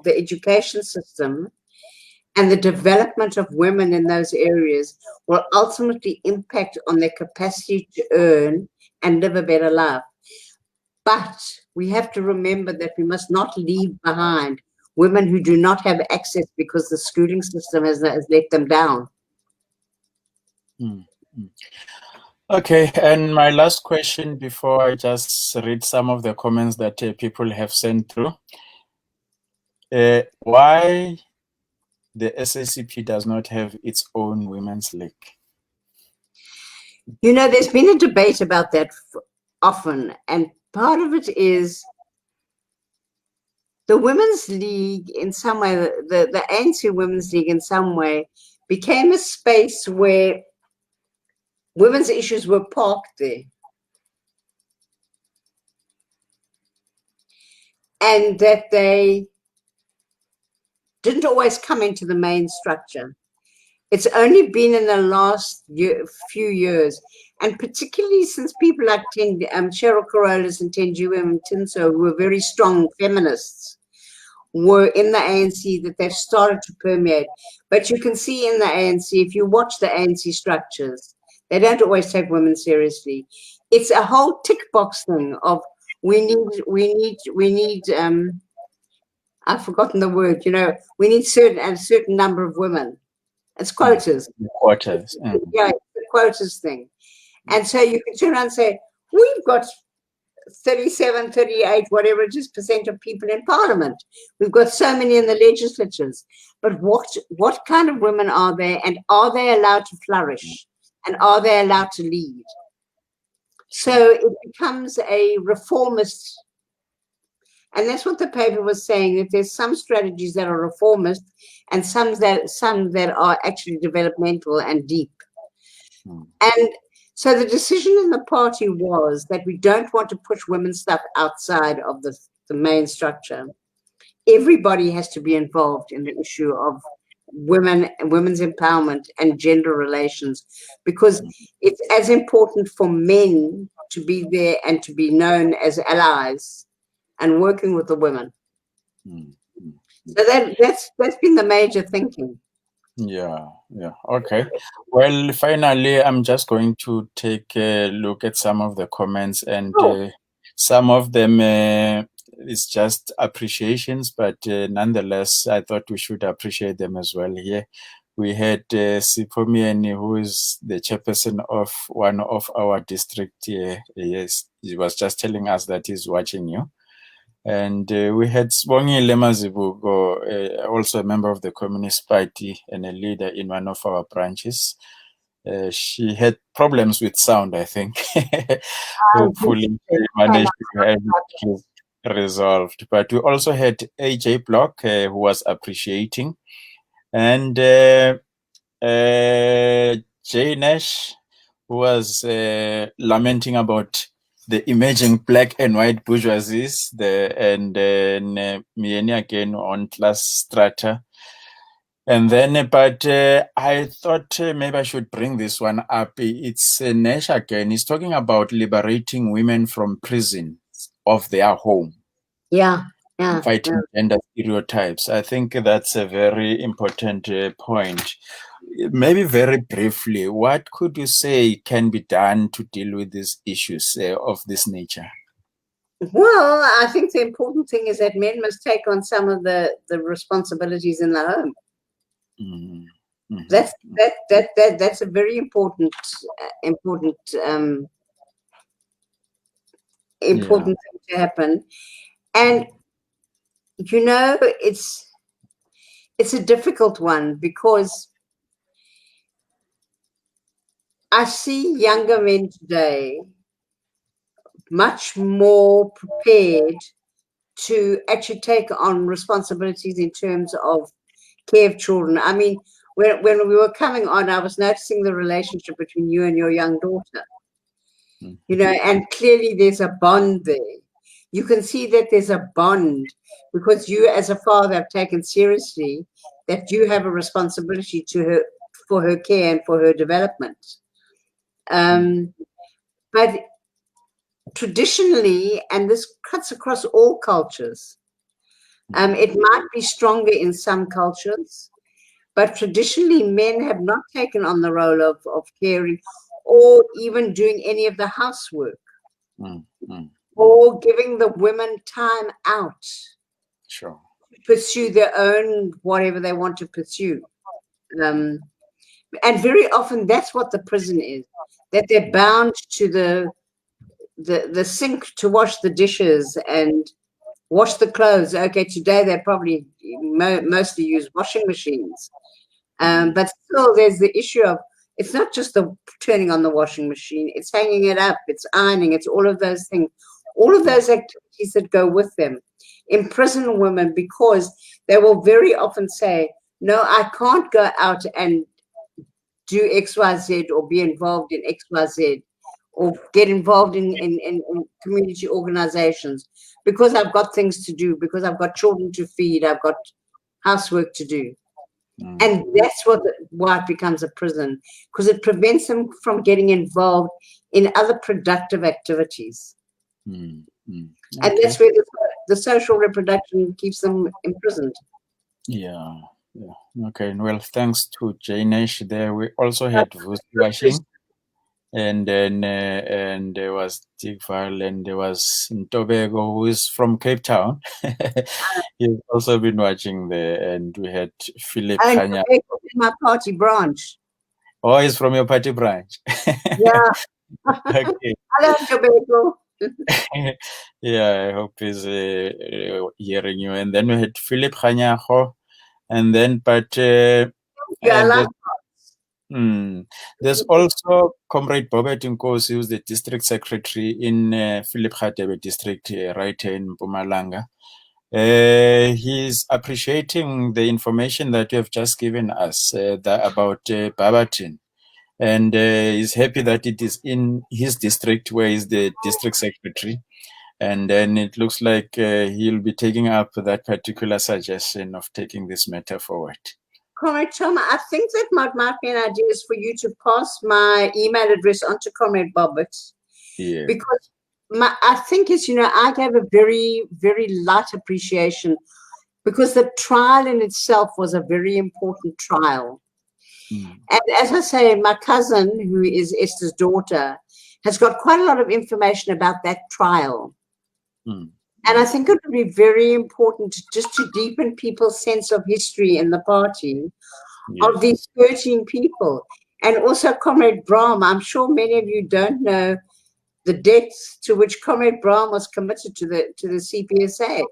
Speaker 2: the education system and the development of women in those areas will ultimately impact on their capacity to earn and live a better life. But we have to remember that we must not leave behind women who do not have access because the schooling system has let them down.
Speaker 1: Okay, and my last question before I just read some of the comments that people have sent through. Why the SACP does not have its own women's league?
Speaker 2: You know, there's been a debate about that often, and part of it is the Women's League in some way, the ANC Women's League in some way became a space where women's issues were parked there. And that they didn't always come into the main structure. It's only been in the last few years, and particularly since people like Cheryl Carolus and Tenjiwe Mtinso, who were very strong feminists, were in the ANC, that they've started to permeate. But you can see in the ANC, if you watch the ANC structures, they don't always take women seriously. It's a whole tick box thing of we need I've forgotten the word, you know, we need a certain number of women. It's quotas.
Speaker 1: Quotas.
Speaker 2: Yeah, it's the quotas thing. And so you can turn around and say, we've got 37, 38, whatever it is, % of people in parliament. We've got so many in the legislatures. But what kind of women are there, and are they allowed to flourish? And are they allowed to lead? So it becomes a reformist. And that's what the paper was saying, that there's some strategies that are reformist and some that are actually developmental and deep. And so the decision in the party was that we don't want to push women's stuff outside of the main structure. everybody has to be involved in the issue of women and women's empowerment and gender relations, because it's as important for men to be there and to be known as allies and working with the women. So that's been the major thinking.
Speaker 1: Yeah. Okay. Well, finally, I'm just going to take a look at some of the comments, and some of them is just appreciations, but nonetheless, I thought we should appreciate them as well. Here, we had Sipomieni, who is the chairperson of one of our district. Yes, he was just telling us that he's watching you. And we had Sibongile Mazibuko, also a member of the Communist Party and a leader in one of our branches. She had problems with sound, I think. Hopefully, she managed to have it resolved. But we also had AJ Block, who was appreciating. And Jay Nash, who was lamenting about the emerging black and white bourgeoisies, and then Mieni again on class strata. And then, but I thought maybe I should bring this one up. It's Nash again. He's talking about liberating women from prison of their home.
Speaker 2: Yeah.
Speaker 1: Fighting gender stereotypes. I think that's a very important point. Maybe very briefly, what could you say can be done to deal with these issues of this nature?
Speaker 2: Well, I think the important thing is that men must take on some of the responsibilities in the home.
Speaker 1: Mm-hmm.
Speaker 2: That's a very important thing to happen. And you know, it's a difficult one, because I see younger men today much more prepared to actually take on responsibilities in terms of care of children. I mean, when we were coming on, I was noticing the relationship between you and your young daughter. You know, and clearly there's a bond there. You can see that there's a bond, because you as a father have taken seriously that you have a responsibility to her, for her care and for her development. But traditionally, and this cuts across all cultures, it might be stronger in some cultures, but traditionally men have not taken on the role of caring, or even doing any of the housework, or giving the women time out to pursue their own whatever they want to pursue. And very often that's what the prison is, that they're bound to the sink to wash the dishes and wash the clothes. Okay, today they probably mostly use washing machines. But still there's the issue of, it's not just the turning on the washing machine, it's hanging it up, it's ironing, it's all of those things, all of those activities that go with them. Imprison women, because they will very often say, no, I can't go out and do XYZ or be involved in XYZ or get involved in community organizations, because I've got things to do, because I've got children to feed, I've got housework to do. And that's why it becomes a prison, because it prevents them from getting involved in other productive activities. And that's where the social reproduction keeps them imprisoned.
Speaker 1: Yeah. Okay. Well, thanks to Jainesh there. We also had Vusi washing, and then and there was Tigval, and there was Ntobeko, who is from Cape Town. He's also been watching there, and we had Philip Kanya.
Speaker 2: My party branch.
Speaker 1: Oh, he's from your party branch.
Speaker 2: Yeah.
Speaker 1: Okay.
Speaker 2: Hello, Ntobeko.
Speaker 1: Yeah, I hope he's hearing you. And then we had Philip Khanyaho, and then there's also Comrade Bobet Nkosi, who's the district secretary in Philip Khatebe district right here in Mpumalanga. He's appreciating the information that you have just given us about Babatin. And he's happy that it is in his district, where he's the district secretary. And then it looks like he'll be taking up that particular suggestion of taking this matter forward.
Speaker 2: Comrade Choma, I think that might be an idea is for you to pass my email address on to Comrade Bobbitt.
Speaker 1: Yeah.
Speaker 2: Because I think it's, I gave a very, very light appreciation because the trial in itself was a very important trial. And as I say, my cousin, who is Esther's daughter, has got quite a lot of information about that trial. And I think it would be very important just to deepen people's sense of history in the party of these 13 people. And also Comrade Brahm, I'm sure many of you don't know the depths to which Comrade Brahm was committed to the CPSA.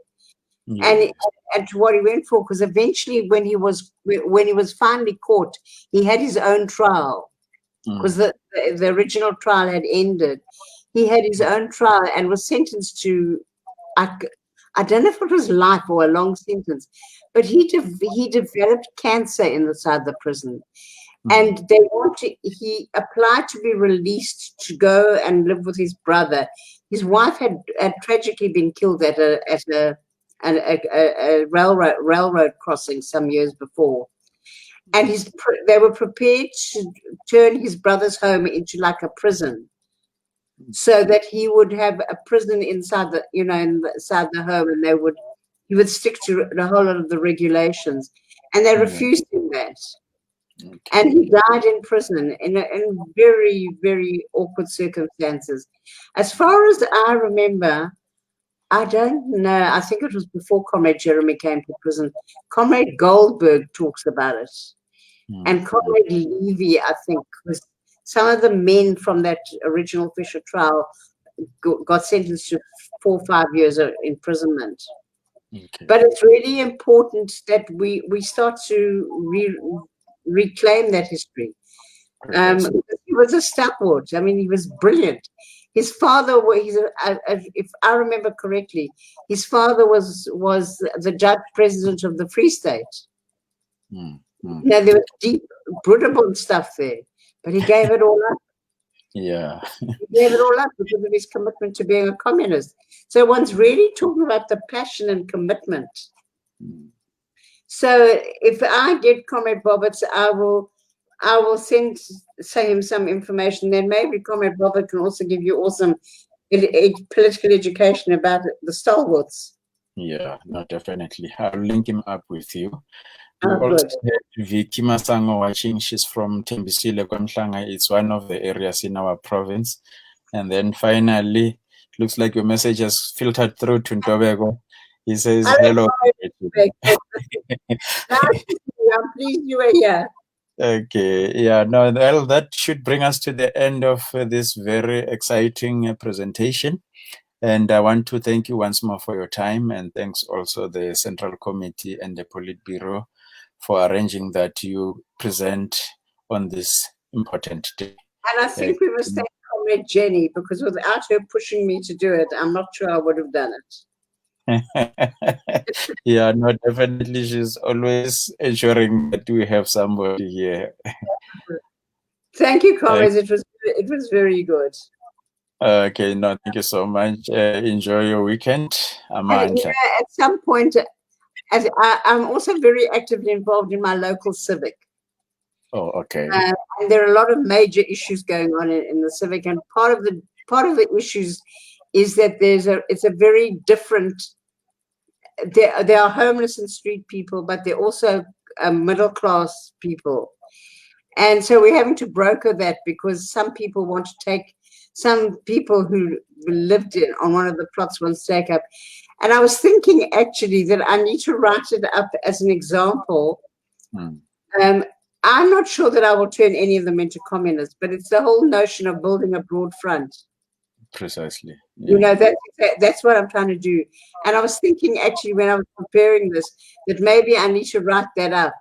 Speaker 2: And to what he went for, because eventually when he was finally caught, he had his own trial, because the original trial had ended. He had his own trial and was sentenced to, I don't know if it was life or a long sentence, but he developed cancer inside the prison. And he applied to be released to go and live with his brother. His wife had tragically been killed at a railroad crossing some years before. And they were prepared to turn his brother's home into like a prison, so that he would have a prison inside inside the home, and he would stick to a whole lot of the regulations, and they refused him that. And he died in prison in very, very awkward circumstances. As far as I remember, I don't know. I think it was before Comrade Jeremy came to prison. Comrade Goldberg talks about it. And Comrade Levy, I think, was some of the men from that original Fisher trial got sentenced to 4 or 5 years of imprisonment. But it's really important that we start to reclaim that history. He was a stalwart. I mean, he was brilliant. His father, if I remember correctly, his father was the judge president of the Free State. Now, there was deep Brudabund stuff there, but he gave it all up.
Speaker 1: Yeah.
Speaker 2: He gave it all up because of his commitment to being a communist. So one's really talking about the passion and commitment. So if I get Comrade Bobbitt, I will send him some information. Then maybe Comrade Bobbitt can also give you awesome political education about the stalwarts.
Speaker 1: Yeah, no, definitely. I'll link him up with you. We
Speaker 2: Oh,
Speaker 1: also
Speaker 2: good.
Speaker 1: had Vicky Masango watching. She's from Tembisile, Kwamhlanga. It's one of the areas in our province. And then finally, looks like your message has filtered through to Ntobeko. He says, hello.
Speaker 2: I'm pleased you are here.
Speaker 1: Okay, yeah, no, well, that should bring us to the end of this very exciting presentation. And I want to thank you once more for your time, and thanks also the Central Committee and the Politburo for arranging that you present on this important day.
Speaker 2: And I think we must thank Comrade Jenny, because without her pushing me to do it, I'm not sure I would have done it.
Speaker 1: Yeah, no, definitely. She's always ensuring that we have somebody here.
Speaker 2: Thank you, comrades. It was very good.
Speaker 1: Okay, no, thank you so much. Enjoy your weekend.
Speaker 2: And, at some point, I'm also very actively involved in my local civic.
Speaker 1: Oh, okay.
Speaker 2: And there are a lot of major issues going on in the civic, and part of the issues is that it's a very different. There are homeless and street people, but they're also middle class people, and so we're having to broker that, because some people want to take. Some people who lived on one of the plots want to take up. And I was thinking actually that I need to write it up as an example. I'm not sure that I will turn any of them into communists, but it's the whole notion of building a broad front.
Speaker 1: Precisely. Yeah.
Speaker 2: You know, that's what I'm trying to do. And I was thinking actually when I was preparing this, that maybe I need to write that up.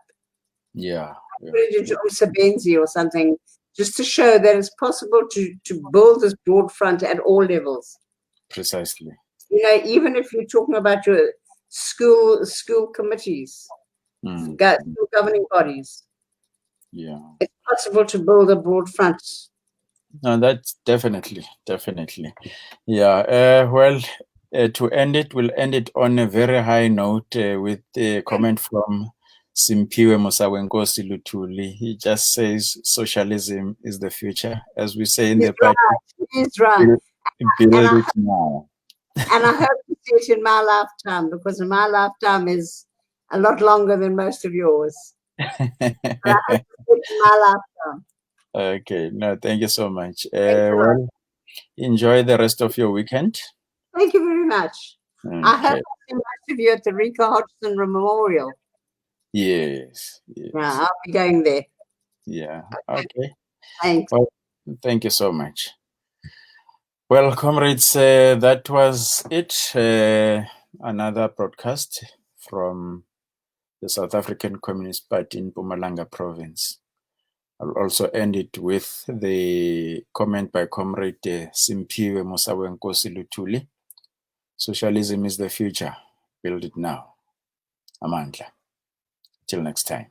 Speaker 1: Yeah.
Speaker 2: Put it into Usabenzi or something, just to show that it's possible to build this broad front at all levels.
Speaker 1: Precisely.
Speaker 2: You know, even if you're talking about your school committees, school governing bodies.
Speaker 1: Yeah.
Speaker 2: It's possible to build a broad front.
Speaker 1: No, that's definitely. Yeah. Well, to end it, we'll end it on a very high note with a comment from Simpiwe Musawenkosi Lutuli. He just says socialism is the future. As we say in
Speaker 2: He's
Speaker 1: the party,
Speaker 2: right. He's right.
Speaker 1: build it now.
Speaker 2: And I hope to see it in my lifetime, because in my lifetime is a lot longer than most of yours. But I hope to see it in my lifetime.
Speaker 1: Okay, no, thank you so much.
Speaker 2: Thanks a lot.
Speaker 1: Well, enjoy the rest of your weekend.
Speaker 2: Thank you very much. I hope
Speaker 1: Okay.
Speaker 2: to see most of you at the Rika Hodgson Memorial.
Speaker 1: Yes. Yes.
Speaker 2: Yeah, I'll be going there.
Speaker 1: Yeah. Okay.
Speaker 2: Thanks.
Speaker 1: Well, thank you so much. Well, comrades, that was it. Another broadcast from the South African Communist Party in Mpumalanga province. I'll also end it with the comment by Comrade Simpiwe Musawenkosi Lutuli. Socialism is the future. Build it now. Amandla. Till next time.